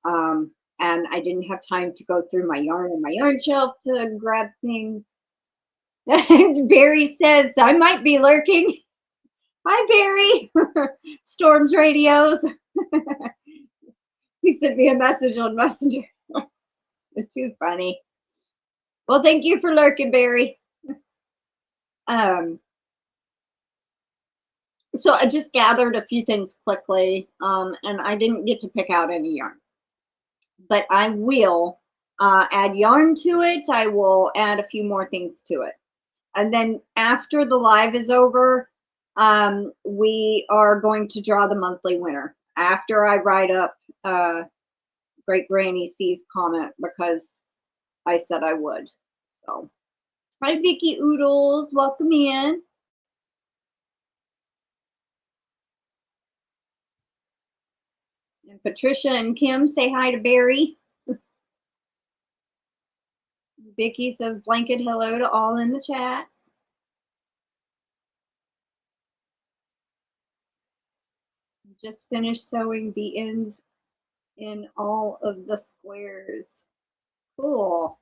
And I didn't have time to go through my yarn and my yarn shelf to grab things. Barry says, I might be lurking. Hi, Barry. Storms Radios. sent me a message on Messenger. It's too funny. Well, thank you for lurking, Barry. So I just gathered a few things quickly, and I didn't get to pick out any yarn. But I will add yarn to it. I will add a few more things to it. And then after the live is over, we are going to draw the monthly winner after I write up Great Granny C's comment, because I said I would. So, hi, Vicky Oodles. Welcome in. And Patricia and Kim say hi to Barry. Vicky says blanket hello to all in the chat. Just finished sewing the ends in all of the squares. Cool.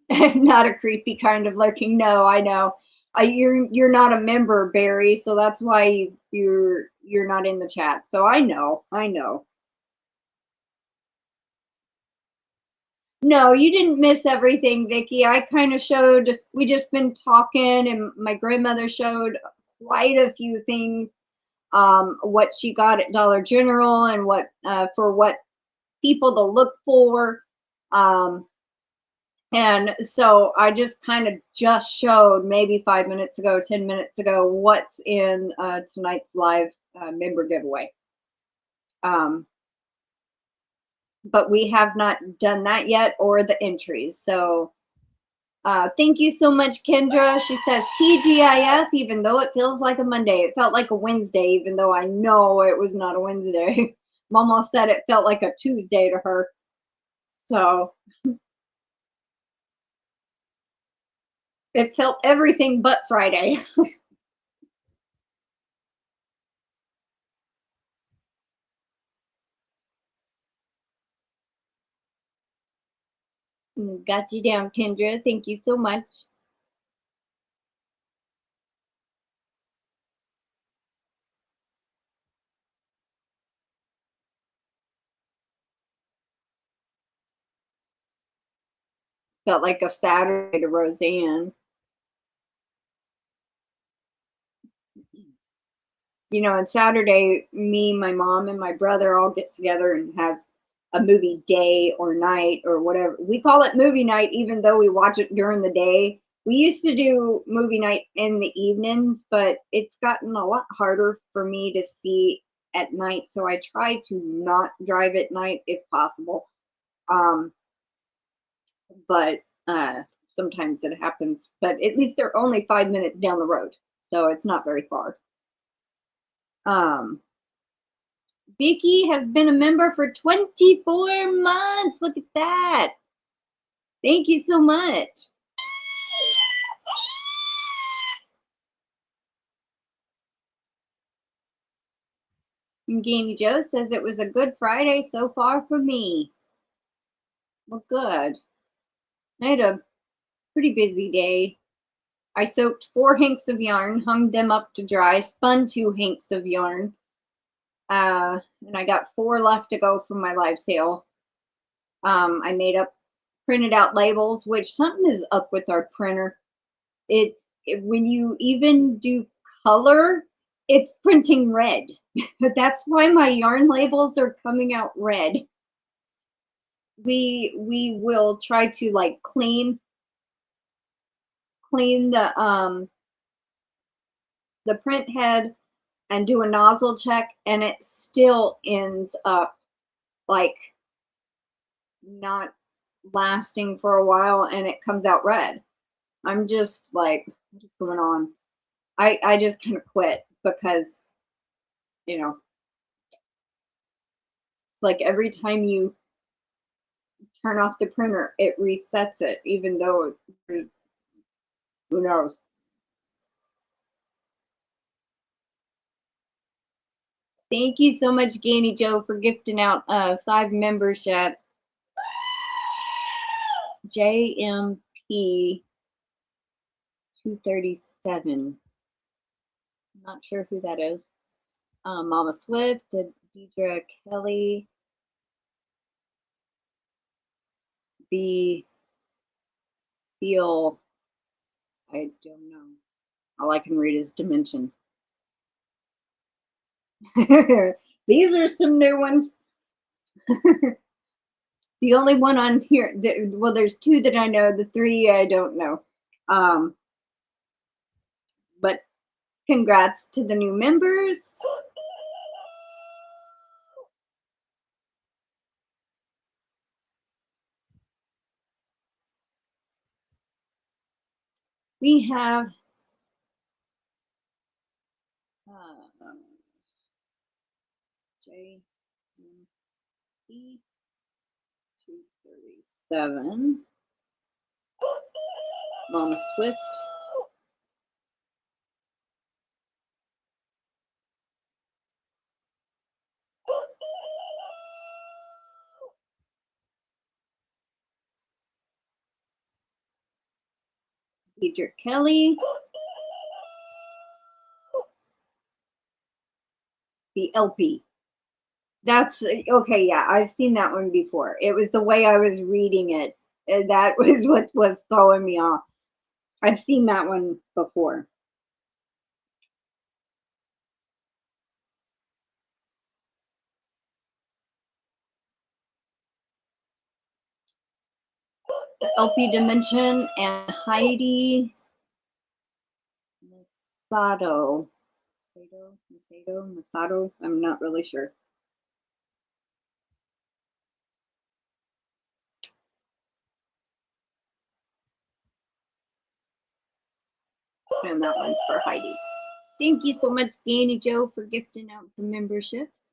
Not a creepy kind of lurking. No, I know. You're not a member, Barry, so that's why you're not in the chat. So I know. No, you didn't miss everything, Vicky. I kind of showed. We just been talking, and my grandmother showed quite a few things. What she got at Dollar General, and what for what people to look for. And so I just kind of just showed maybe 5 minutes ago, 10 minutes ago, what's in tonight's live member giveaway. But we have not done that yet, or the entries. So thank you so much, Kendra. She says TGIF, even though it feels like a Monday. It felt like a Wednesday, even though I know it was not a Wednesday. Mama said it felt like a Tuesday to her. So it felt everything but Friday. Got you down, Kendra. Thank you so much. Felt like a Saturday to Roseanne. You know, on Saturday, me, my mom, and my brother all get together and have a movie day or night or whatever. We call it movie night, even though we watch it during the day. We used to do movie night in the evenings, but it's gotten a lot harder for me to see at night. So I try to not drive at night if possible. But sometimes it happens. But at least they're only 5 minutes down the road, so it's not very far. Vicky has been a member for 24 months. Look at that. Thank you so much. And Gamey Joe says it was a good Friday so far for me. Well, good. I had a pretty busy day. I soaked 4 hanks of yarn, hung them up to dry, spun 2 hanks of yarn, and I got 4 left to go from my live sale. I made up, printed out labels, which something is up with our printer. When you even do color, it's printing red. That's why my yarn labels are coming out red. We will try to like clean the print head and do a nozzle check, and it still ends up like not lasting for a while, and it comes out red. I'm just like, what is going on? I just kind of quit, because, you know, it's like every time you turn off the printer, it resets it, even though who knows. Thank you so much, Ganey Joe, for gifting out 5 memberships. JMP 237. Not sure who that is. Mama Swift, Deidre Kelly, Feel, I don't know. All I can read is Dimension. These are some new ones. The only one on here, well, there's two that I know. The three I don't know. But congrats to the new members. We have JME 237, Mama Swift, Deidre Kelly, the LP. That's okay. Yeah, I've seen that one before. It was the way I was reading it. That was what was throwing me off. I've seen that one before. LP Dimension and Heidi Masato. Masato. I'm not really sure. And that one's for Heidi. Thank you so much, Danny Joe, for gifting out the memberships.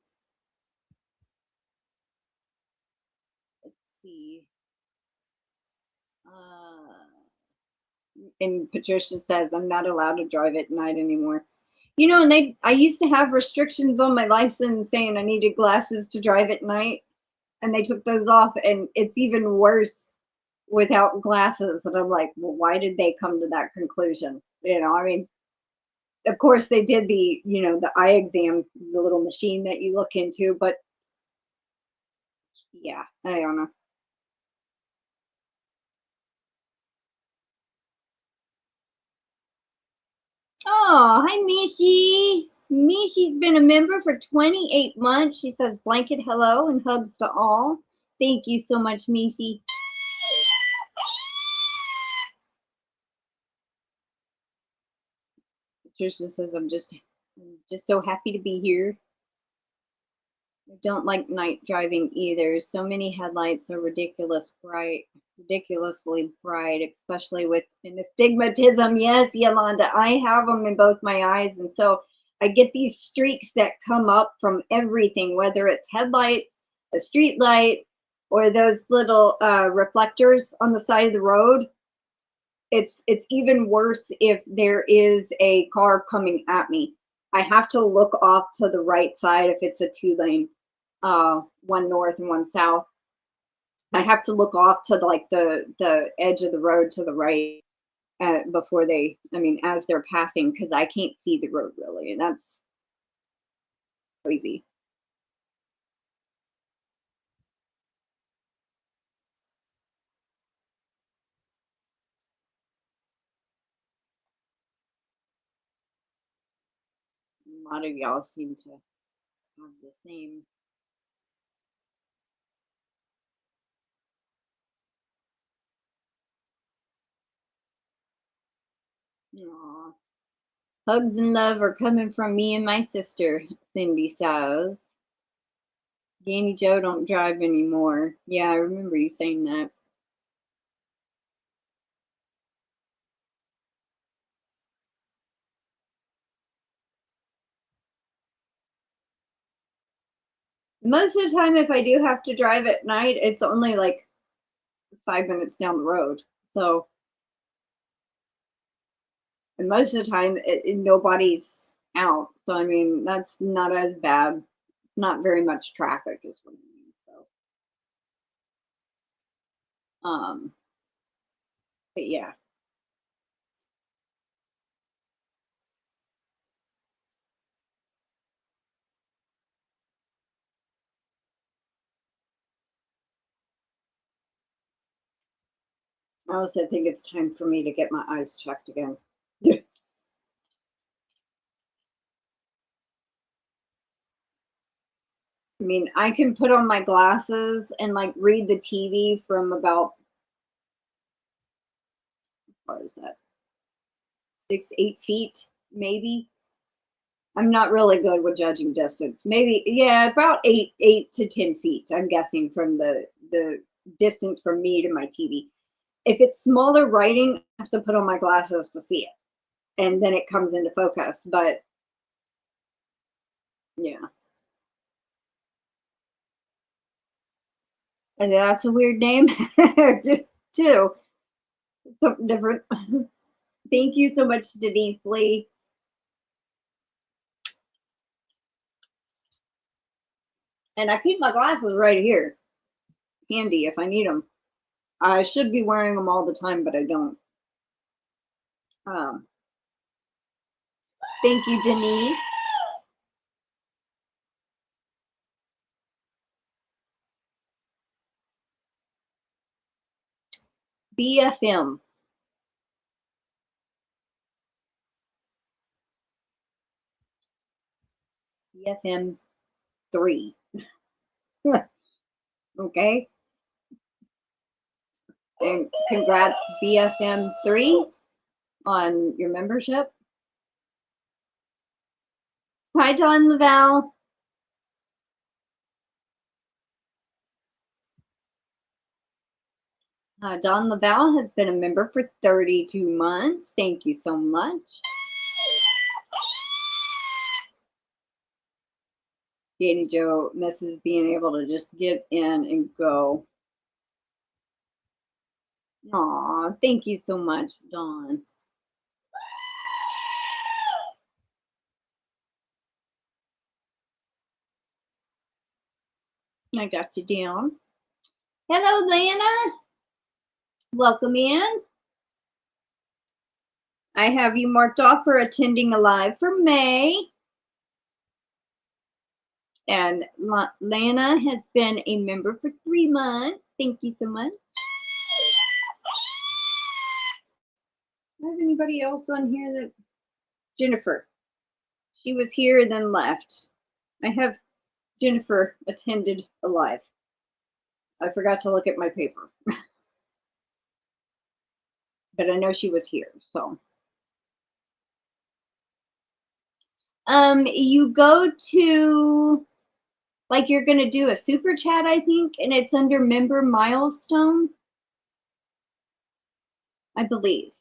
Let's see. And Patricia says, I'm not allowed to drive at night anymore. You know, and I used to have restrictions on my license saying I needed glasses to drive at night, and they took those off, and it's even worse without glasses. And I'm like, well, why did they come to that conclusion? You know, I mean, of course they did the, you know, the eye exam, the little machine that you look into, but yeah, I don't know. Oh, hi, Michi. Michi's been a member for 28 months. She says blanket hello and hugs to all. Thank you so much, Michi. Patricia says, I'm just so happy to be here. I don't like night driving either. So many headlights are ridiculously bright, especially with astigmatism. Yes, Yolanda, I have them in both my eyes. And so I get these streaks that come up from everything, whether it's headlights, a street light, or those little reflectors on the side of the road. It's even worse if there is a car coming at me. I have to look off to the right side if it's a 2-lane, one north and one south. I have to look off to like the edge of the road to the right before they, I mean, as they're passing, because I can't see the road really, and that's crazy. A lot of y'all seem to have the same. Aww. Hugs and love are coming from me and my sister, Cindy says. Danny Joe don't drive anymore. Yeah, I remember you saying that. Most of the time, if I do have to drive at night, it's only like 5 minutes down the road. So, and most of the time, nobody's out. So, I mean, that's not as bad. It's not very much traffic, is what I mean. So, but yeah. I also think it's time for me to get my eyes checked again. I mean, I can put on my glasses and like read the TV from about, what is that, 6-8 feet, maybe. I'm not really good with judging distance. Maybe, yeah, about 8 to 10 feet, I'm guessing, from the distance from me to my TV. If it's smaller writing, I have to put on my glasses to see it. And then it comes into focus. But yeah. And that's a weird name too. Something different. Thank you so much, DenyseLee. And I keep my glasses right here, handy if I need them. I should be wearing them all the time, but I don't. Thank you, Denise. BFM. BFM 3. Okay. And congrats, BFM 3, on your membership. Hi, John Laval. Don Laval has been a member for 32 months. Thank you so much. Danny Joe misses being able to just get in and go. Aw, thank you so much, Dawn. I got you down. Hello, Lana. Welcome in. I have you marked off for attending a live for May. And Lana has been a member for 3 months. Thank you so much. Do I have anybody else on here that... Jennifer. She was here and then left. I have Jennifer attended a live. I forgot to look at my paper. But I know she was here, so. You go to, like, you're going to do a super chat, I think, and it's under member milestone, I believe.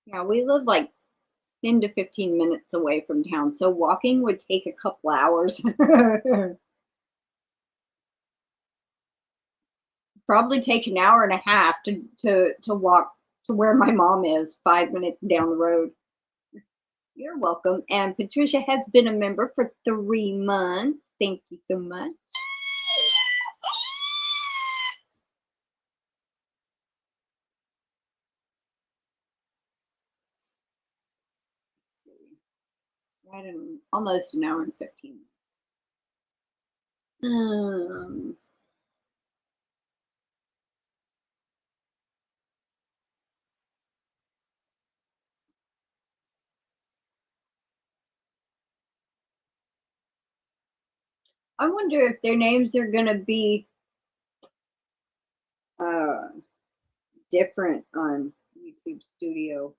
Yeah, we live like 10 to 15 minutes away from town, so walking would take a couple hours. Probably take an hour and a half to walk to where my mom is, 5 minutes down the road. You're welcome. And Patricia has been a member for 3 months. Thank you so much. Right in almost an hour and 15 minutes. I wonder if their names are going to be different on YouTube Studio.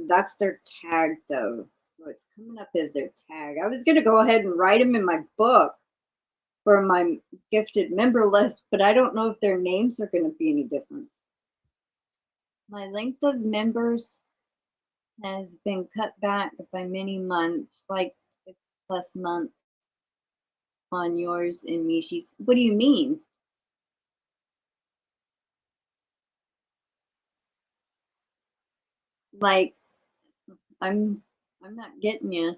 That's their tag, though. So it's coming up as their tag. I was going to go ahead and write them in my book for my gifted member list, but I don't know if their names are going to be any different. My length of members has been cut back by many months, like 6+ months on yours and Michi's. What do you mean? Like, I'm not getting you.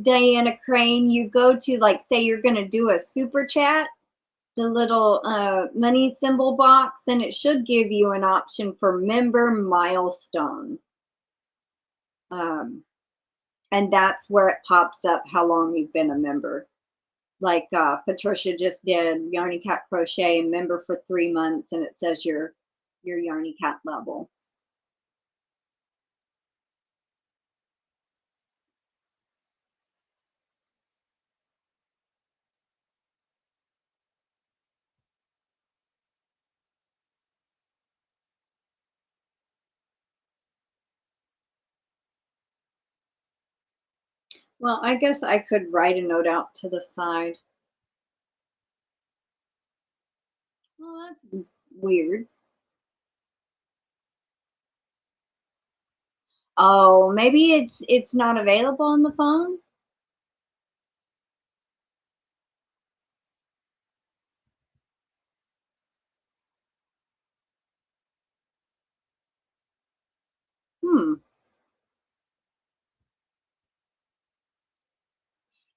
Diana Crane, you go to, like, say you're going to do a super chat, the little money symbol box, and it should give you an option for member milestone. And that's where it pops up how long you've been a member. Like Patricia just did Yarny Cat Crochet, member for 3 months, and it says your Yarny Cat level. Well, I guess I could write a note out to the side. Well, that's weird. Oh, maybe it's not available on the phone?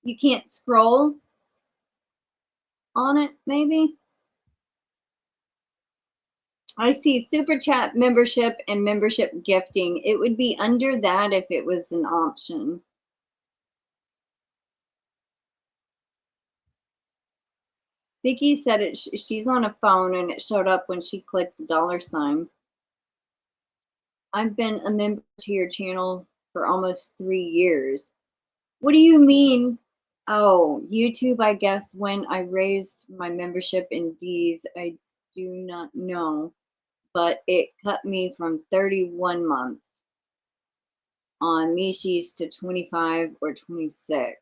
You can't scroll on it, maybe? I see super chat membership and membership gifting. It would be under that if it was an option. Vicky said she's on a phone and it showed up when she clicked the $sign. I've been a member to your channel for almost 3 years. What do you mean? Oh, YouTube, I guess when I raised my membership in D's, I do not know, but it cut me from 31 months on Michi's to 25 or 26.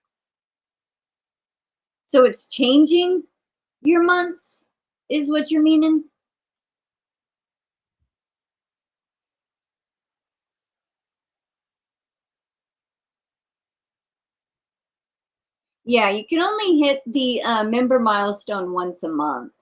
So it's changing your months, is what you're meaning? Yeah, you can only hit the member milestone once a month.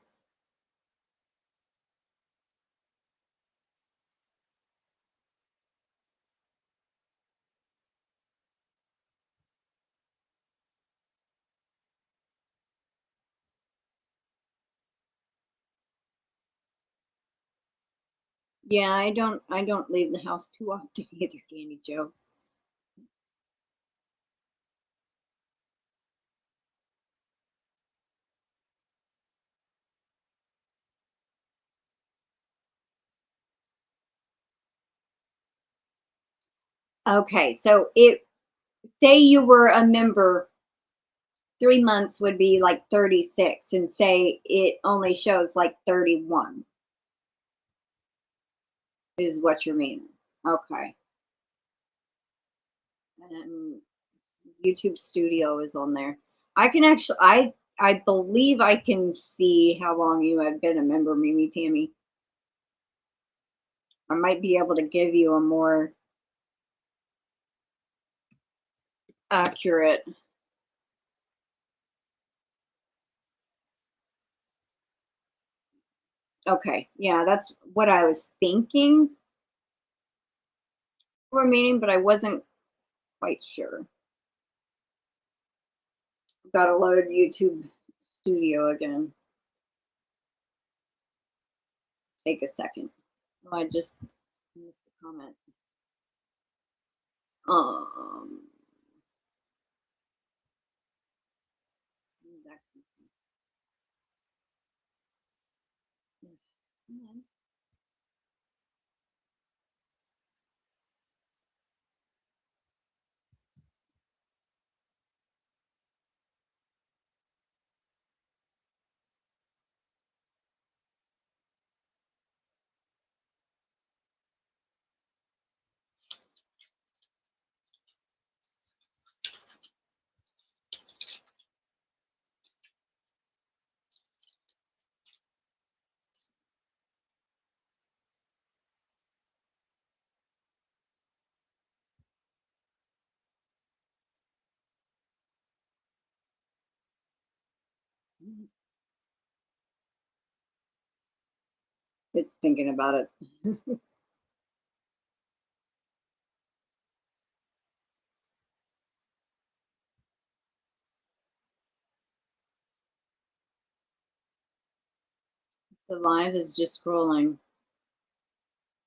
Yeah, I don't leave the house too often either, Danny Joe. Okay, so say you were a member, 3 months would be like 36, and say it only shows like 31 is what you're meaning. Okay. And YouTube Studio is on there. I can actually, I believe I can see how long you have been a member, MimiTammy. I might be able to give you a more accurate. Okay, yeah, that's what I was thinking for a meeting, but I wasn't quite sure. Got to load YouTube Studio again. Take a second. Oh, I just missed a comment. It's thinking about it. The live is just scrolling.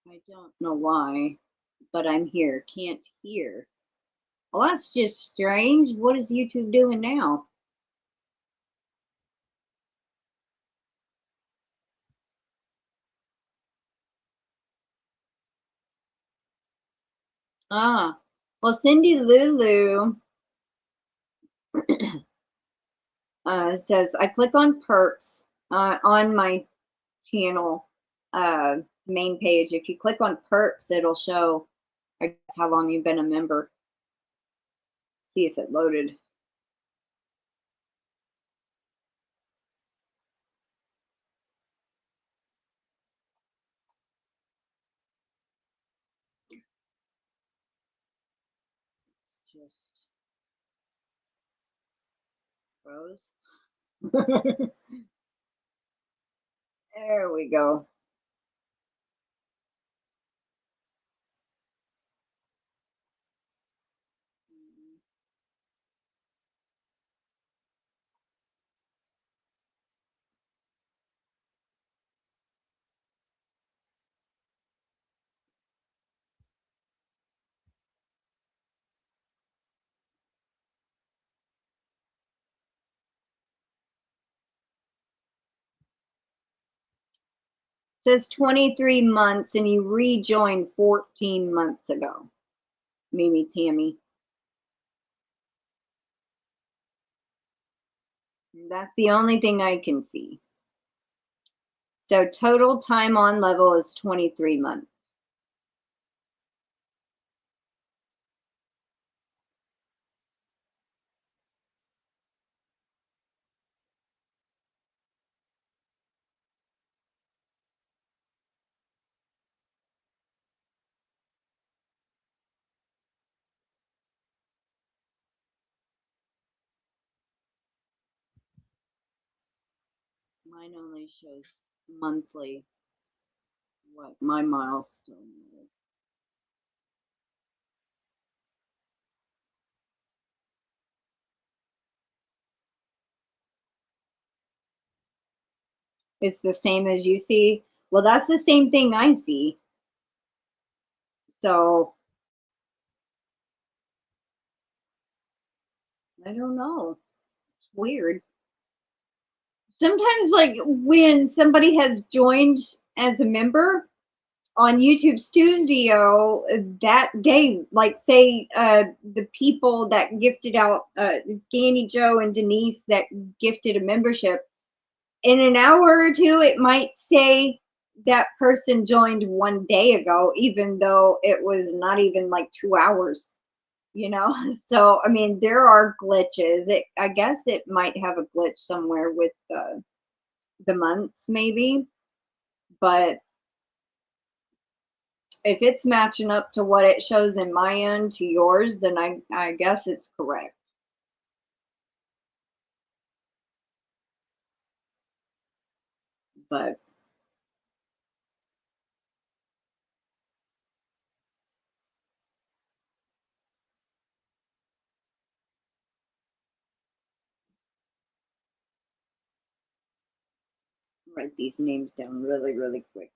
I don't know why, but I'm here. Can't hear. Well, that's just strange. What is YouTube doing now? Ah, well, Cindy Lulu says, I click on perks on my channel main page. If you click on perks, it'll show, I guess, how long you've been a member. See if it loaded. It's just froze. There we go. It says 23 months and you rejoined 14 months ago. MimiTammy. That's the only thing I can see. So total time on level is 23 months. Mine only shows monthly what my milestone is. It's the same as you see. Well, that's the same thing I see. So I don't know. It's weird. Sometimes, like when somebody has joined as a member on YouTube Studio that day, like say the people that gifted out Danny Joe and Denise that gifted a membership, in an hour or two, it might say that person joined 1 day ago, even though it was not even like 2 hours, you know? So, I mean, there are glitches. I guess it might have a glitch somewhere with the months, maybe. But if it's matching up to what it shows in my end to yours, then I guess it's correct. But write these names down really, really quick.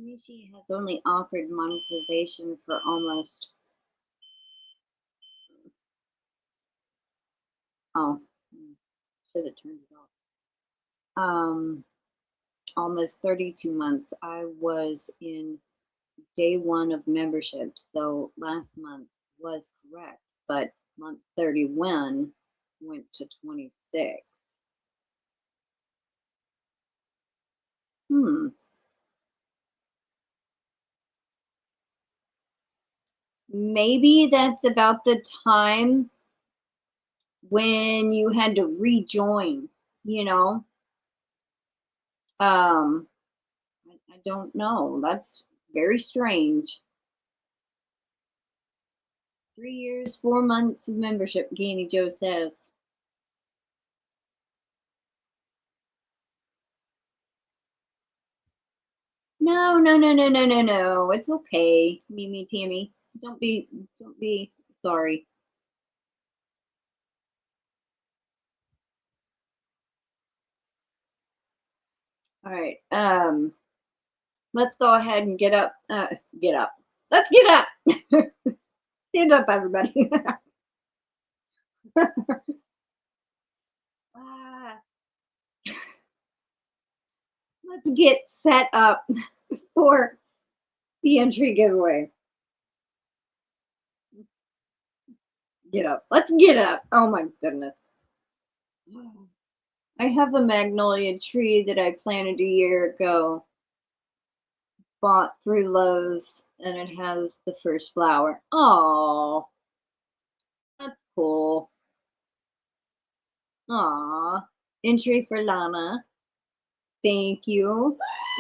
Michi has only offered monetization for almost, oh, should have turned it off. almost 32 months. I was in day 1 of membership, so last month was correct, but month 31 went to 26. Maybe that's about the time when you had to rejoin, you know. I don't know. That's very strange. 3 years, 4 months of membership, Ganey Joe says. No, no, no, no, no, no, no. It's okay, MimiTammy. Don't be sorry. All right. Let's go ahead and get up. Get up. Let's get up. Stand up, everybody. Let's get set up for the entry giveaway. Get up. Let's get up. Oh my goodness. I have a magnolia tree that I planted a year ago. Bought through Lowe's, and it has the first flower. Oh, that's cool. Aw. Entry for Lana. Thank you,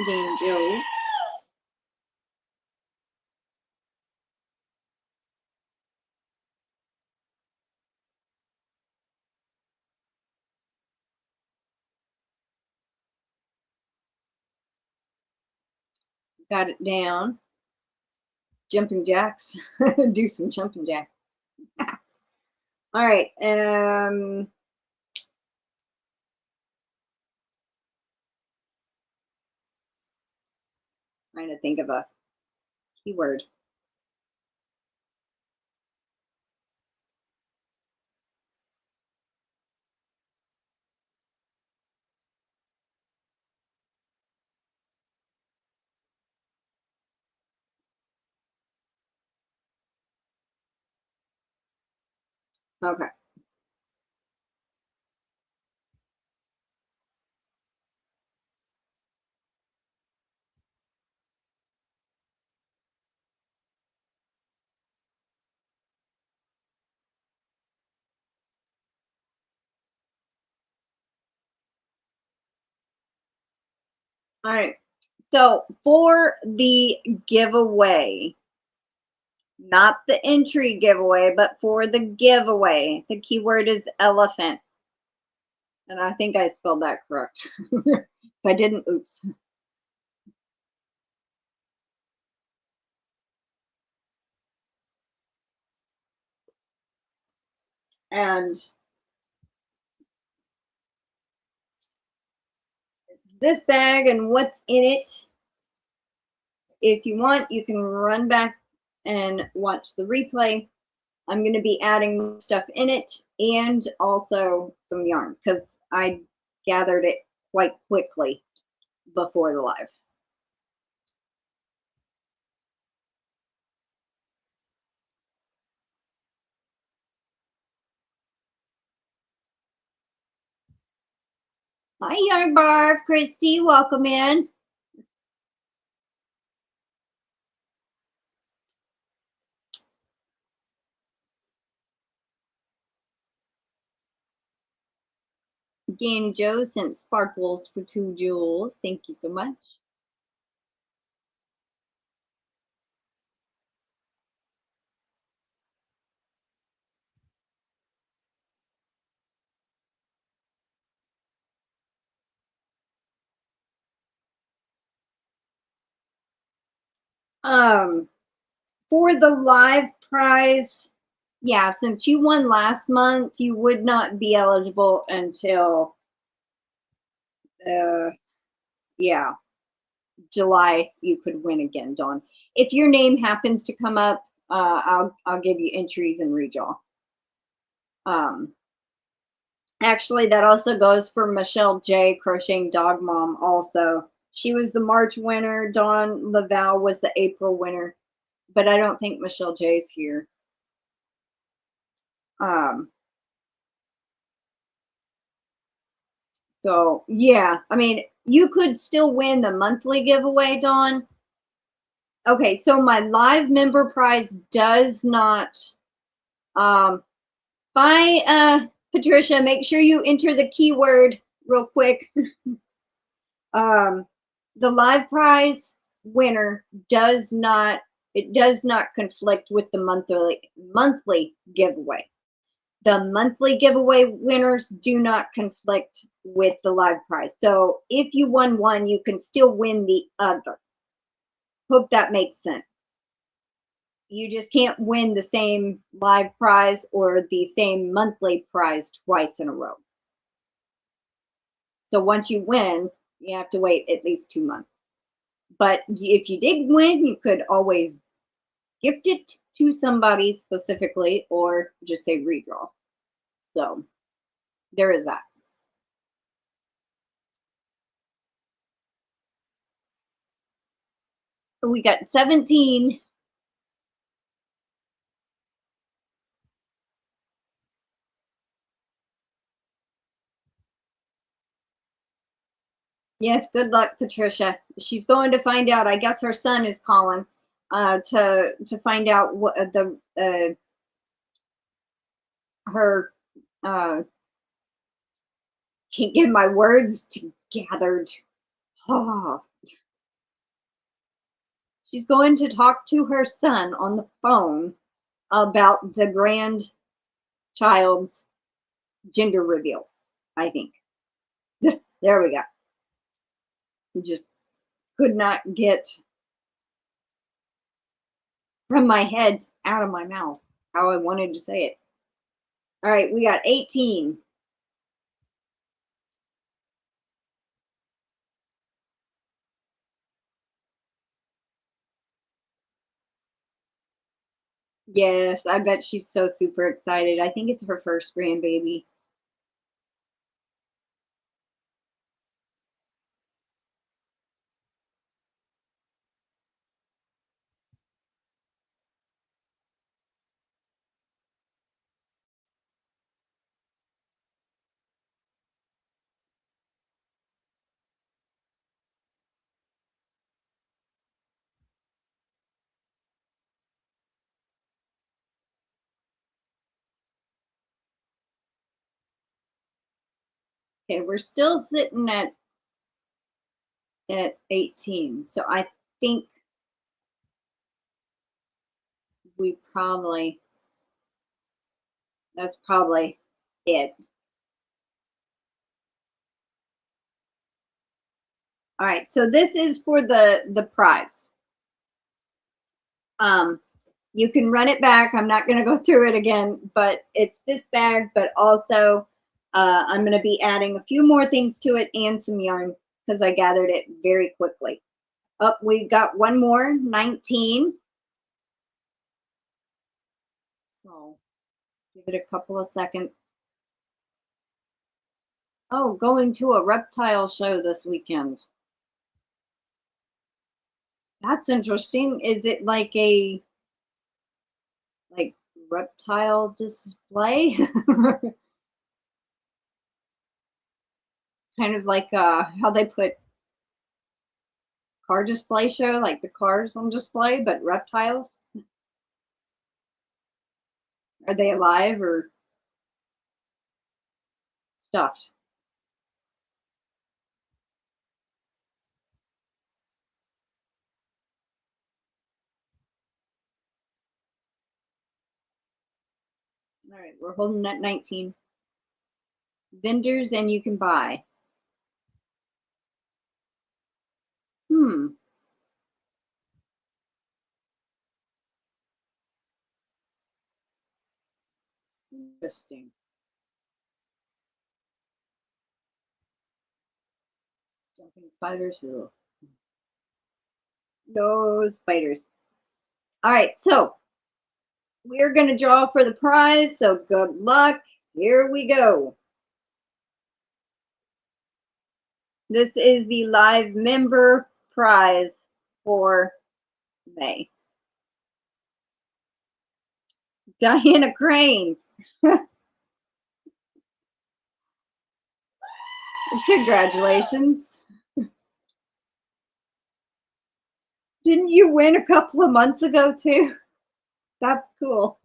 Angel. Got it down. Jumping jacks. Do some jumping jacks. All right. Trying to think of a keyword. Okay. All right. So for the giveaway, not the entry giveaway, but for the giveaway, the keyword is elephant. And I think I spelled that correct. If I didn't, oops. And it's this bag and what's in it. If you want, you can run back and watch the replay. I'm going to be adding stuff in it and also some yarn because I gathered it quite quickly before the live. Hi, Yarn Bar. Christy, welcome in. Again, Joe sent sparkles for 2 jewels. Thank you so much. For the live prize, yeah, since you won last month, you would not be eligible until yeah, July. You could win again, Dawn. If your name happens to come up, I'll give you entries and redraw. Actually, that also goes for MichelleJ, Crocheting Dog Mom also. She was the March winner. Dawn Laval was the April winner. But I don't think MichelleJ's here. So, yeah. I mean, you could still win the monthly giveaway, Dawn. Okay, so my live member prize does not... Patricia, make sure you enter the keyword real quick. The live prize winner does not conflict with the monthly giveaway. The monthly giveaway winners do not conflict with the live prize. So if you won one, you can still win the other. Hope that makes sense. You just can't win the same live prize or the same monthly prize twice in a row. So once you win, you have to wait at least 2 months. But if you did win, you could always gift it to somebody specifically or just say redraw. So there is that. So we got 17. Yes, good luck, Patricia. She's going to find out. I guess her son is calling to find out what can't get my words gathered. Oh. She's going to talk to her son on the phone about the grandchild's gender reveal, I think. There we go. Just could not get from my head out of my mouth how I wanted to say it. All right, we got 18. Yes, I bet she's so super excited. I think it's her first grandbaby. Okay, we're still sitting at 18. So I think we probably, that's probably it. All right, so this is for the prize. You can run it back. I'm not going to go through it again, but it's this bag, but also I'm going to be adding a few more things to it and some yarn because I gathered it very quickly. Oh, we've got one more, 19. So give it a couple of seconds. Oh, going to a reptile show this weekend. That's interesting. Is it like a reptile display? Kind of like how they put car display show, like the cars on display, but reptiles? Are they alive or stuffed? All right, we're holding at 19. Vendors and you can buy. Interesting. Jumping spiders. Ugh. No spiders. All right, so we're going to draw for the prize. So good luck. Here we go. This is the live member prize for May. Diana Crane. Congratulations. Didn't you win a couple of months ago too? That's cool.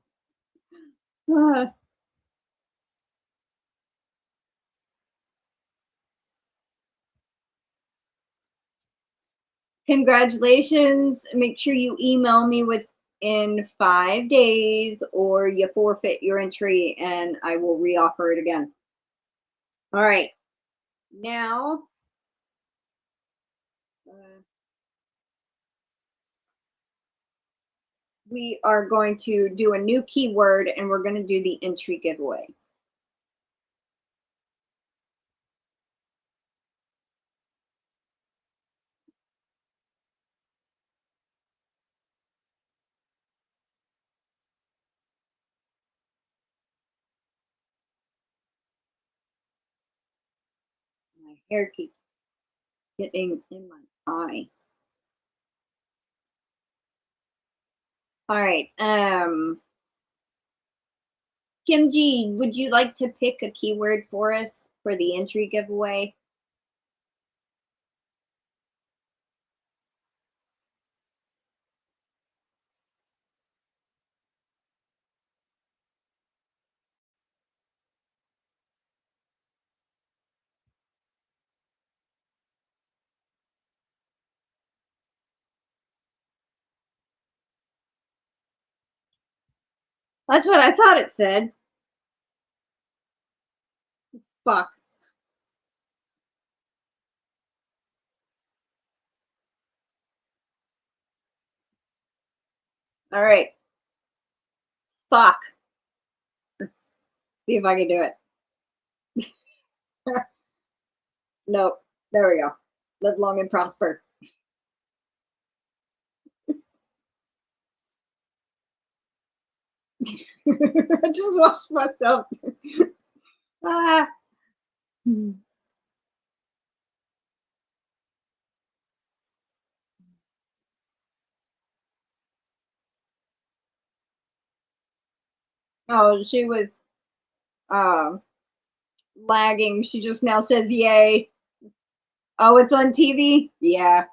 Congratulations. Make sure you email me within 5 days or you forfeit your entry and I will reoffer it again. All right. Now, we are going to do a new keyword and we're going to do the entry giveaway. My hair keeps getting in my eye. All right. KimG, would you like to pick a keyword for us for the entry giveaway? That's what I thought it said. Spock. All right. Spock. See if I can do it. Nope. There we go. Live long and prosper. I just watched myself. Ah. Oh, she was lagging. She just now says yay. Oh, it's on TV? Yeah.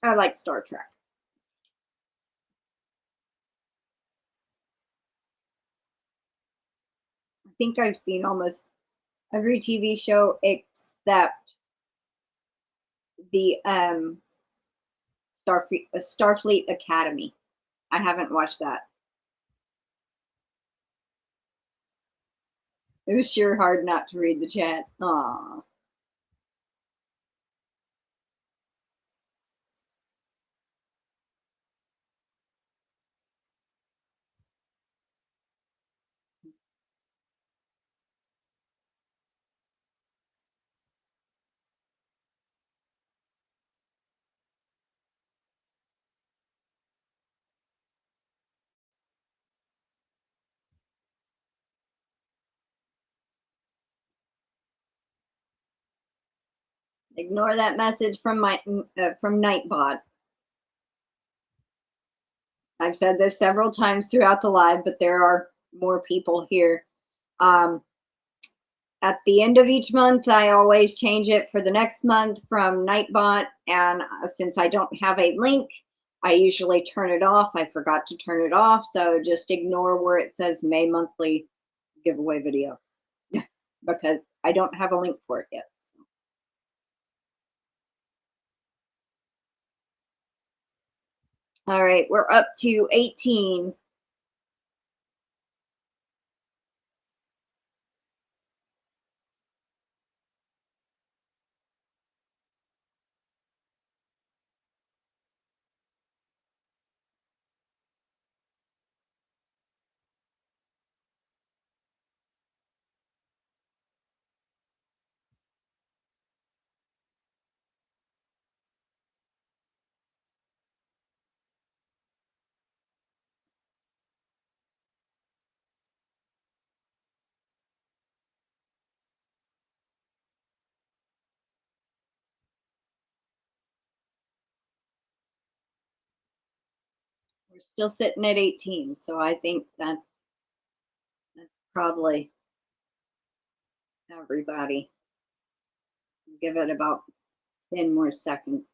I like Star Trek. I think I've seen almost every TV show except the Starfleet Academy. I haven't watched that. It was sure hard not to read the chat. Aw. Ignore that message from from Nightbot. I've said this several times throughout the live, but there are more people here. At the end of each month, I always change it for the next month from Nightbot. And since I don't have a link, I usually turn it off. I forgot to turn it off. So just ignore where it says May monthly giveaway video because I don't have a link for it yet. All right, we're up to 18. still sitting at 18, so I think that's probably everybody. Give it about 10 more seconds.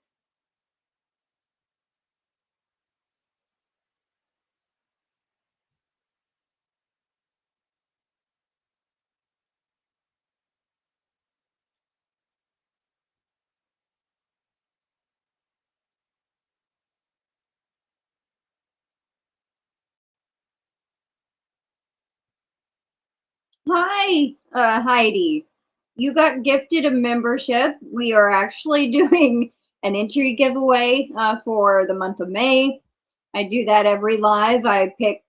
Hi, Heidi. You got gifted a membership. We are actually doing an entry giveaway for the month of May. I do that every live. I pick,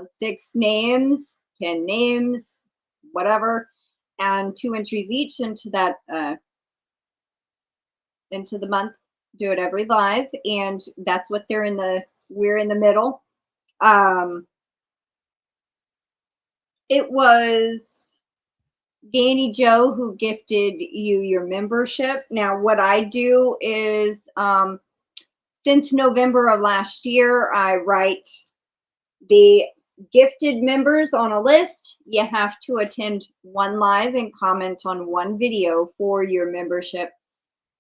6 names, 10 names, whatever, and 2 entries each into that into the month. Do it every live, and that's what we're in the middle. It was Danny Joe who gifted you your membership. Now, what I do is, since November of last year, I write the gifted members on a list. You have to attend 1 live and comment on 1 video for your membership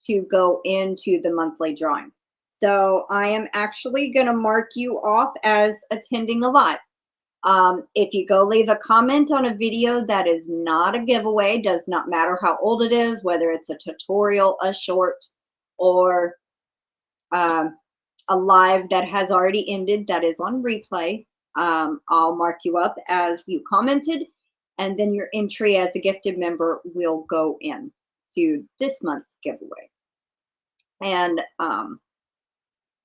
to go into the monthly drawing. So I am actually going to mark you off as attending a live. If you go leave a comment on a video that is not a giveaway, does not matter how old it is, whether it's a tutorial, a short, or a live that has already ended that is on replay, I'll mark you up as you commented, and then your entry as a gifted member will go in to this month's giveaway. And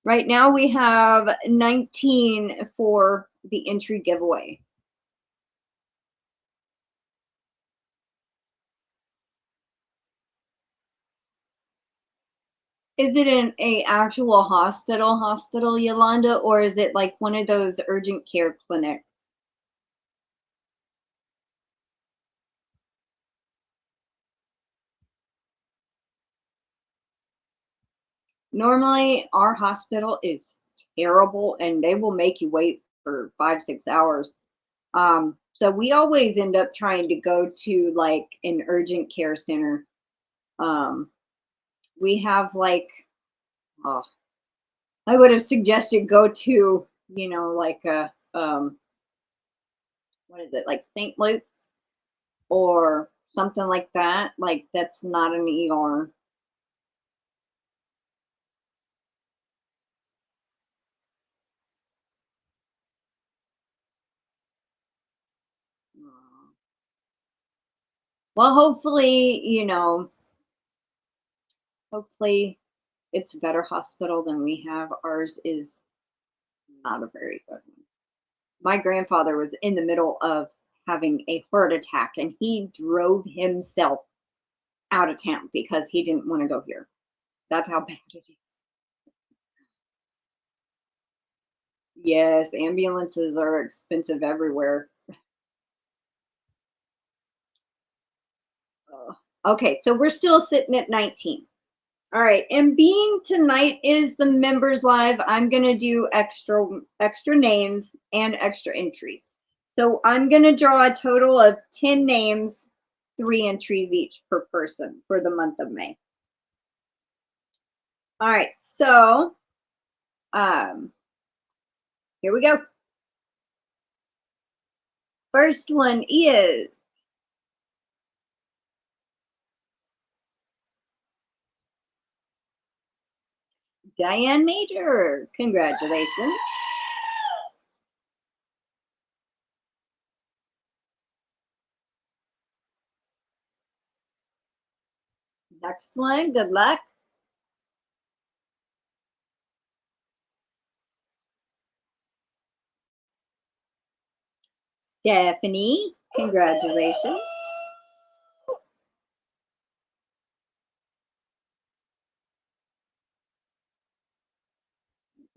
right now we have 19 for the entry giveaway. Is it in a actual hospital, Yolanda, or is it like one of those urgent care clinics? Normally, our hospital is terrible, and they will make you wait for 5-6 hours. So we always end up trying to go to like an urgent care center. We have like, oh, I would have suggested go to, like a, what is it, like St. Luke's or something like that. Like that's not an ER. Well, hopefully, hopefully it's a better hospital than we have. Ours is not a very good one. My grandfather was in the middle of having a heart attack, and he drove himself out of town because he didn't want to go here. That's how bad it is. Yes, ambulances are expensive everywhere. Okay, so we're still sitting at 19. All right, and being tonight is the members live, I'm gonna do extra names and extra entries. So I'm gonna draw a total of 10 names, 3 entries each per person for the month of May. All right, so here we go. First one is DianneMajor. Congratulations. Next one, good luck. Stephanie, congratulations.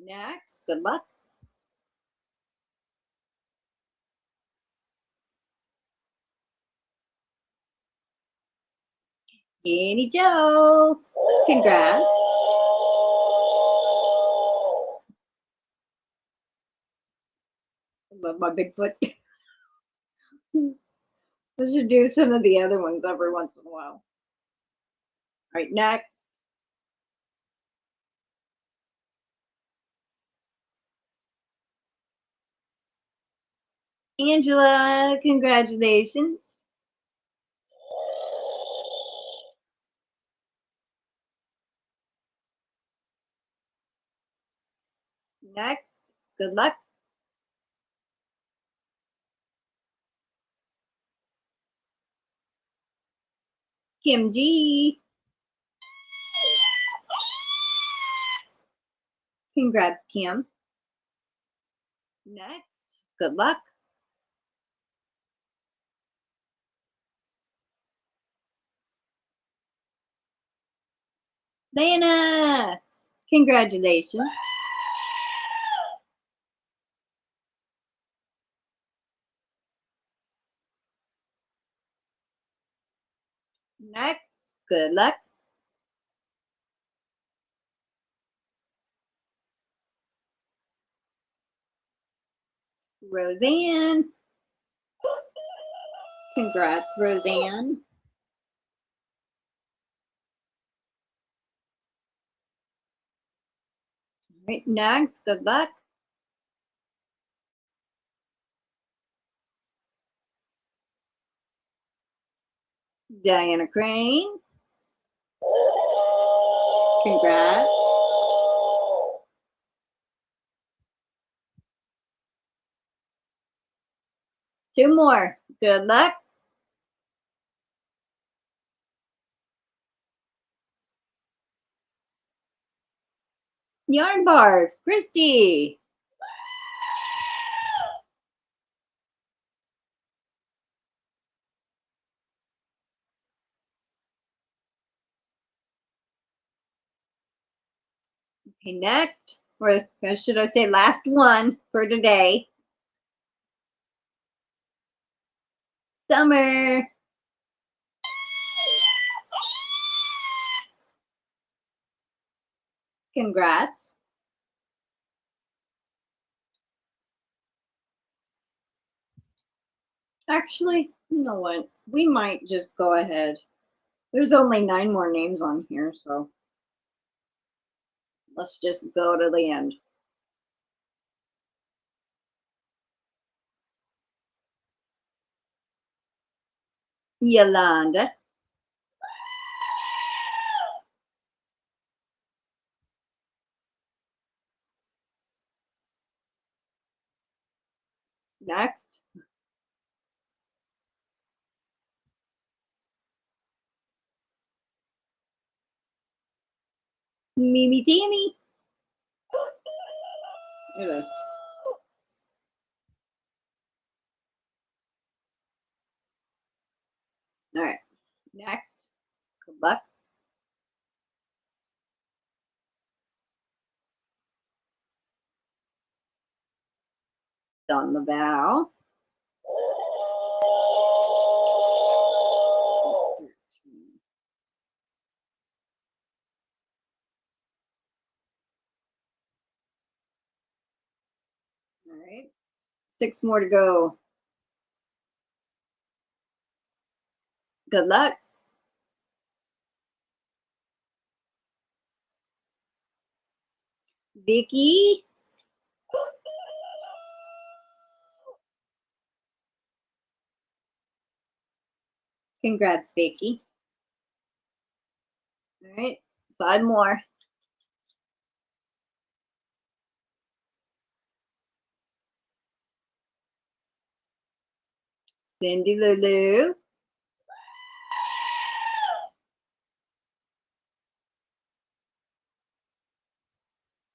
Next, good luck. Danny Joe, congrats. of my big foot. I should do some of the other ones every once in a while. All right, next. Angela, congratulations. Next, good luck. KimG. Congrats, Kim. Next, good luck. Lana, congratulations. Next, good luck. Roseanne. Congrats, Roseanne. All right, next, good luck. Diana Crane. Congrats. Two more. Good luck. Yarn Bar, Christy. Okay, next, or should I say last one for today. Summer. Congrats. Actually, you know what? We might just go ahead. There's only 9 more names on here, so let's just go to the end. Yolanda. Next. MimiTammy. Okay. All right. Next. Good luck. Don Laval. All right. 6 more to go. Good luck. Vicky. Congrats, Vicky. All right. 5 more. Cindy Lulu.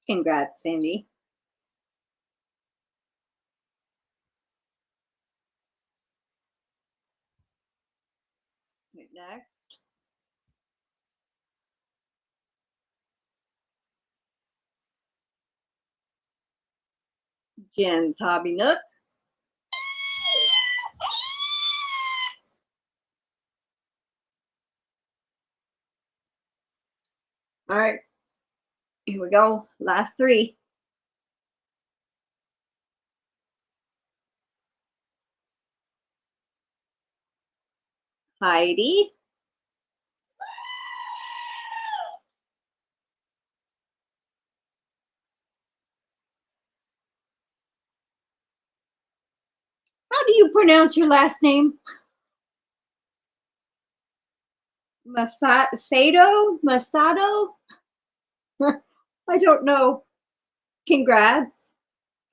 Congrats, Cindy. Next. Jen's Hobby Nook. All right. Here we go. Last 3. Heidi. How do you pronounce your last name? Masato? I don't know. Congrats.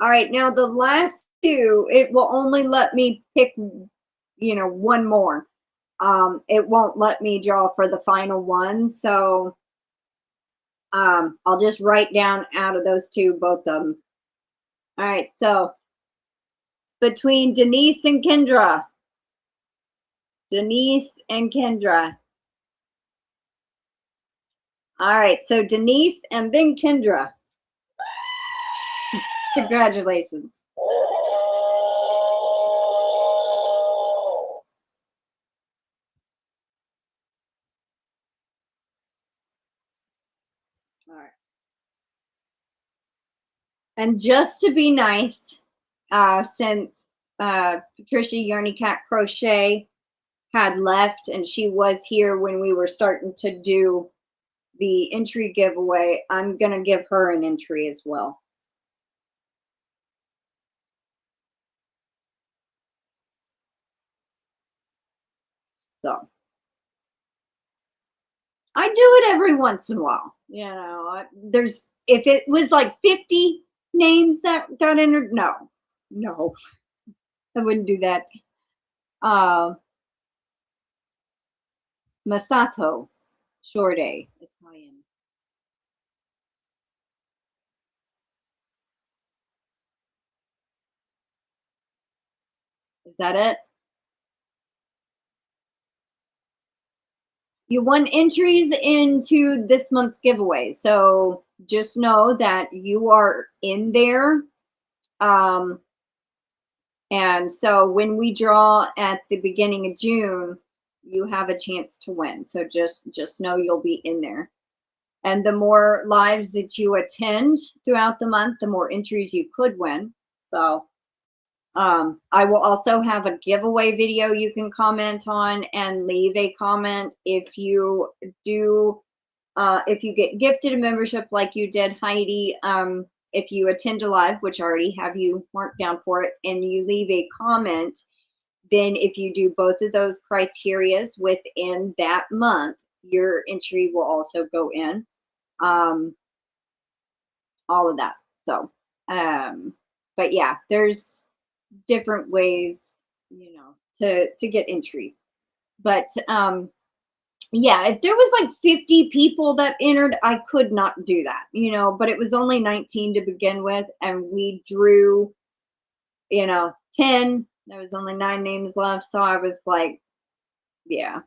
All right, now the last two, it will only let me pick, you know, one more. It won't let me draw for the final one. So I'll just write down out of those two, both of them. All right, so between Denise and Kendra. Denise and Kendra. All right, so Denise and then Kendra. Congratulations. All right. And just to be nice, since Patricia Yarny Cat Crochet had left and she was here when we were starting to do the entry giveaway, I'm going to give her an entry as well. So I do it every once in a while. You know, there's, if it was like 50 names that got entered, no, I wouldn't do that. Masato, Short A, Italian. Is that it? You won entries into this month's giveaway. So just know that you are in there. And so when we draw at the beginning of June, you have a chance to win. So just know you'll be in there. And the more lives that you attend throughout the month, the more entries you could win. So I will also have a giveaway video you can comment on and leave a comment if you do, if you get gifted a membership like you did, Heidi. If you attend a live, which I already have you marked down for it, and you leave a comment, then if you do both of those criterias within that month, your entry will also go in. All of that. So, but yeah, there's different ways, you know, to get entries. But yeah, if there was like 50 people that entered, I could not do that, you know, but it was only 19 to begin with, and we drew, you know, 10. There was only 9 names left, so I was like, yeah.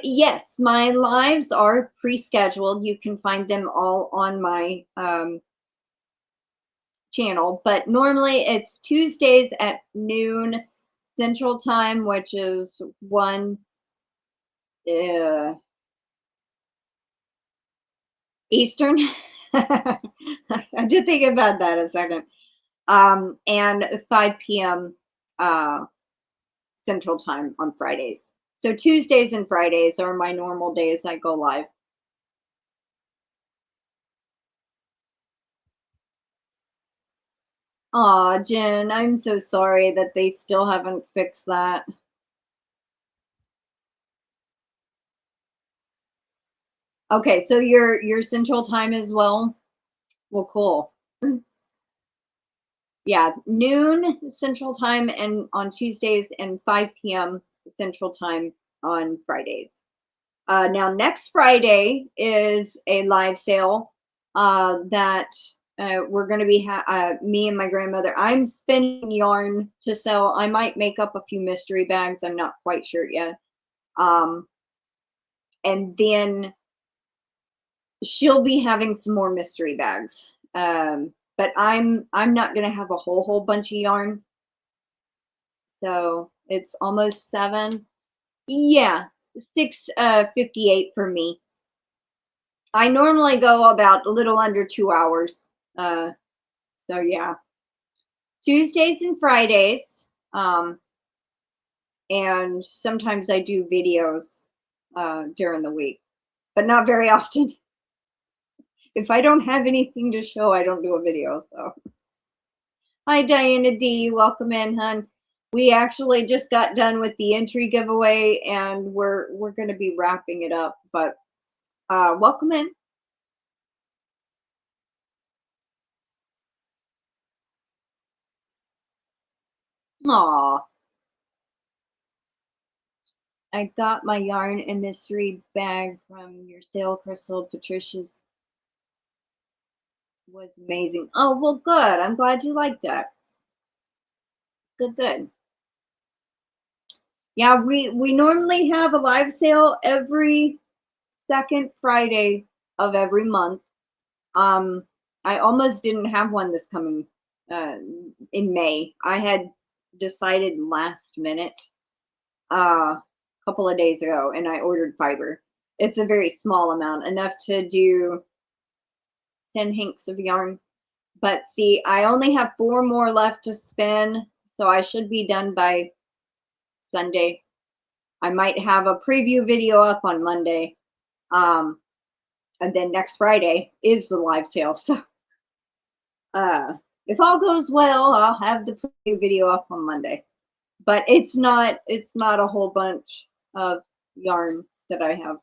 Yes, my lives are pre-scheduled. You can find them all on my channel, but normally it's Tuesdays at noon Central Time, which is 1 Eastern. I did think about that a second. And 5 p.m. Central Time on Fridays. So Tuesdays and Fridays are my normal days I go live. Aw, Jen, I'm so sorry that they still haven't fixed that. Okay, so your Central Time as well? Well, cool. Yeah, noon Central Time and on Tuesdays and 5 p.m. Central Time on Fridays. Now, next Friday is a live sale that we're going to be, me and my grandmother, I'm spinning yarn to sell. I might make up a few mystery bags. I'm not quite sure yet. And then she'll be having some more mystery bags. But I'm not going to have a whole bunch of yarn. So it's almost 7. Yeah, 6:58 for me. I normally go about a little under 2 hours. So yeah, Tuesdays and Fridays. and sometimes I do videos during the week, but not very often. If I don't have anything to show, I don't do a video. So, hi Diana D, welcome in, hon. We actually just got done with the entry giveaway, and we're going to be wrapping it up. But welcome in. Aw. I got my yarn and mystery bag from your sale, Crystal. Patricia's was amazing. Oh, well, good. I'm glad you liked it. Good, good. Yeah, we normally have a live sale every second Friday of every month. I almost didn't have one this coming in May. I had decided last minute a couple of days ago, and I ordered fiber. It's a very small amount, enough to do 10 hanks of yarn. But see, I only have 4 more left to spin, so I should be done by Sunday. I might have a preview video up on Monday. And then next Friday is the live sale. So if all goes well, I'll have the preview video up on Monday. But it's not a whole bunch of yarn that I have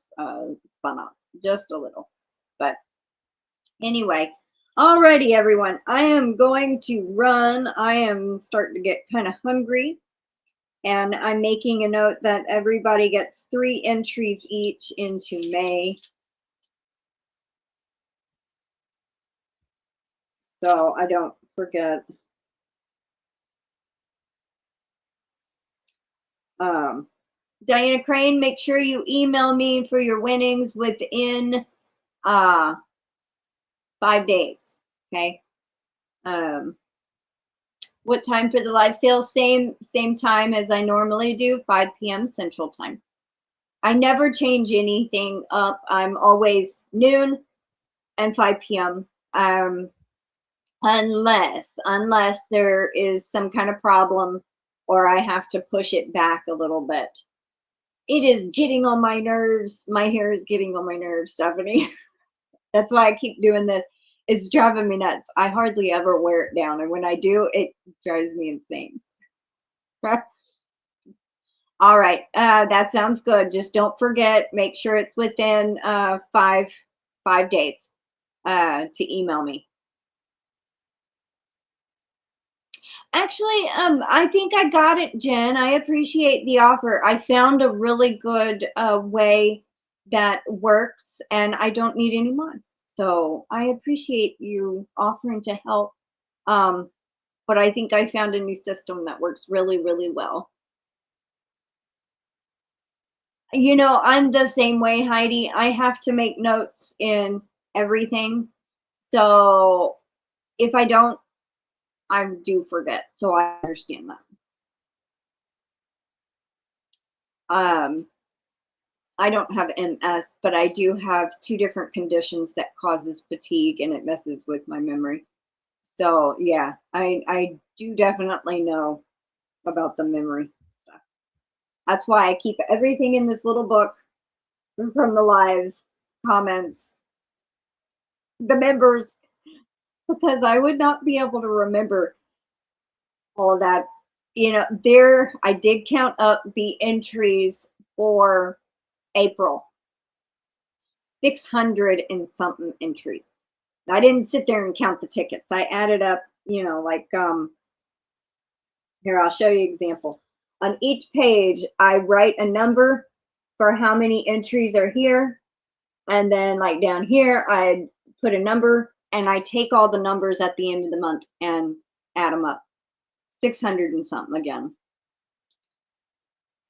spun up, just a little. But anyway, alrighty, everyone. I am going to run. I am starting to get kind of hungry. And I'm making a note that everybody gets 3 entries each into May. So I don't forget. Diana Crane, make sure you email me for your winnings within 5 days. Okay. What time for the live sale? Same time as I normally do, 5 p.m. Central Time. I never change anything up. I'm always noon and 5 p.m. Unless there is some kind of problem or I have to push it back a little bit. It is getting on my nerves. My hair is getting on my nerves, Stephanie. That's why I keep doing this. It's driving me nuts. I hardly ever wear it down, and when I do, it drives me insane. All right, that sounds good. Just don't forget, make sure it's within 5 days to email me. Actually, I think I got it, Jen. I appreciate the offer. I found a really good way that works, and I don't need any mods. So I appreciate you offering to help. But I think I found a new system that works really, really well. You know, I'm the same way, Heidi. I have to make notes in everything. So if I don't, I do forget. So I understand that. I don't have MS, but I do have 2 different conditions that causes fatigue, and it messes with my memory. So yeah, I do definitely know about the memory stuff. That's why I keep everything in this little book from the lives, comments, the members, because I would not be able to remember all of that. You know, I did count up the entries for April. 600 and something entries. I didn't sit there and count the tickets. I added up, you know, like here, I'll show you an example. On each page, I write a number for how many entries are here. And then like down here, I put a number, and I take all the numbers at the end of the month and add them up. 600 and something again.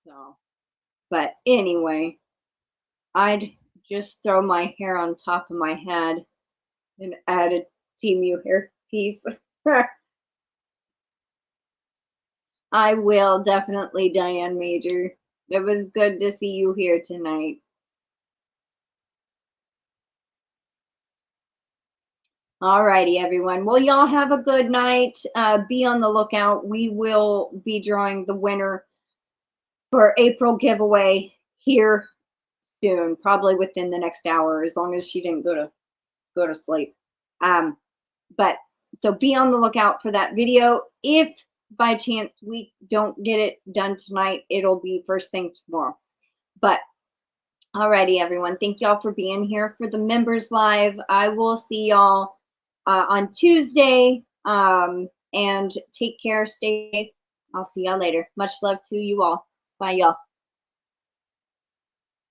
So, but anyway, I'd just throw my hair on top of my head and add a TMU hair piece. I will definitely, DianneMajor. It was good to see you here tonight. All righty, everyone. Well, y'all have a good night. Be on the lookout. We will be drawing the winner for April giveaway here soon, probably within the next hour, as long as she didn't go to sleep. But so be on the lookout for that video. If by chance we don't get it done tonight, it'll be first thing tomorrow. But alrighty, everyone, thank y'all for being here for the members live. I will see y'all on Tuesday, and take care, stay safe. I'll see y'all later. Much love to you all. Bye, y'all.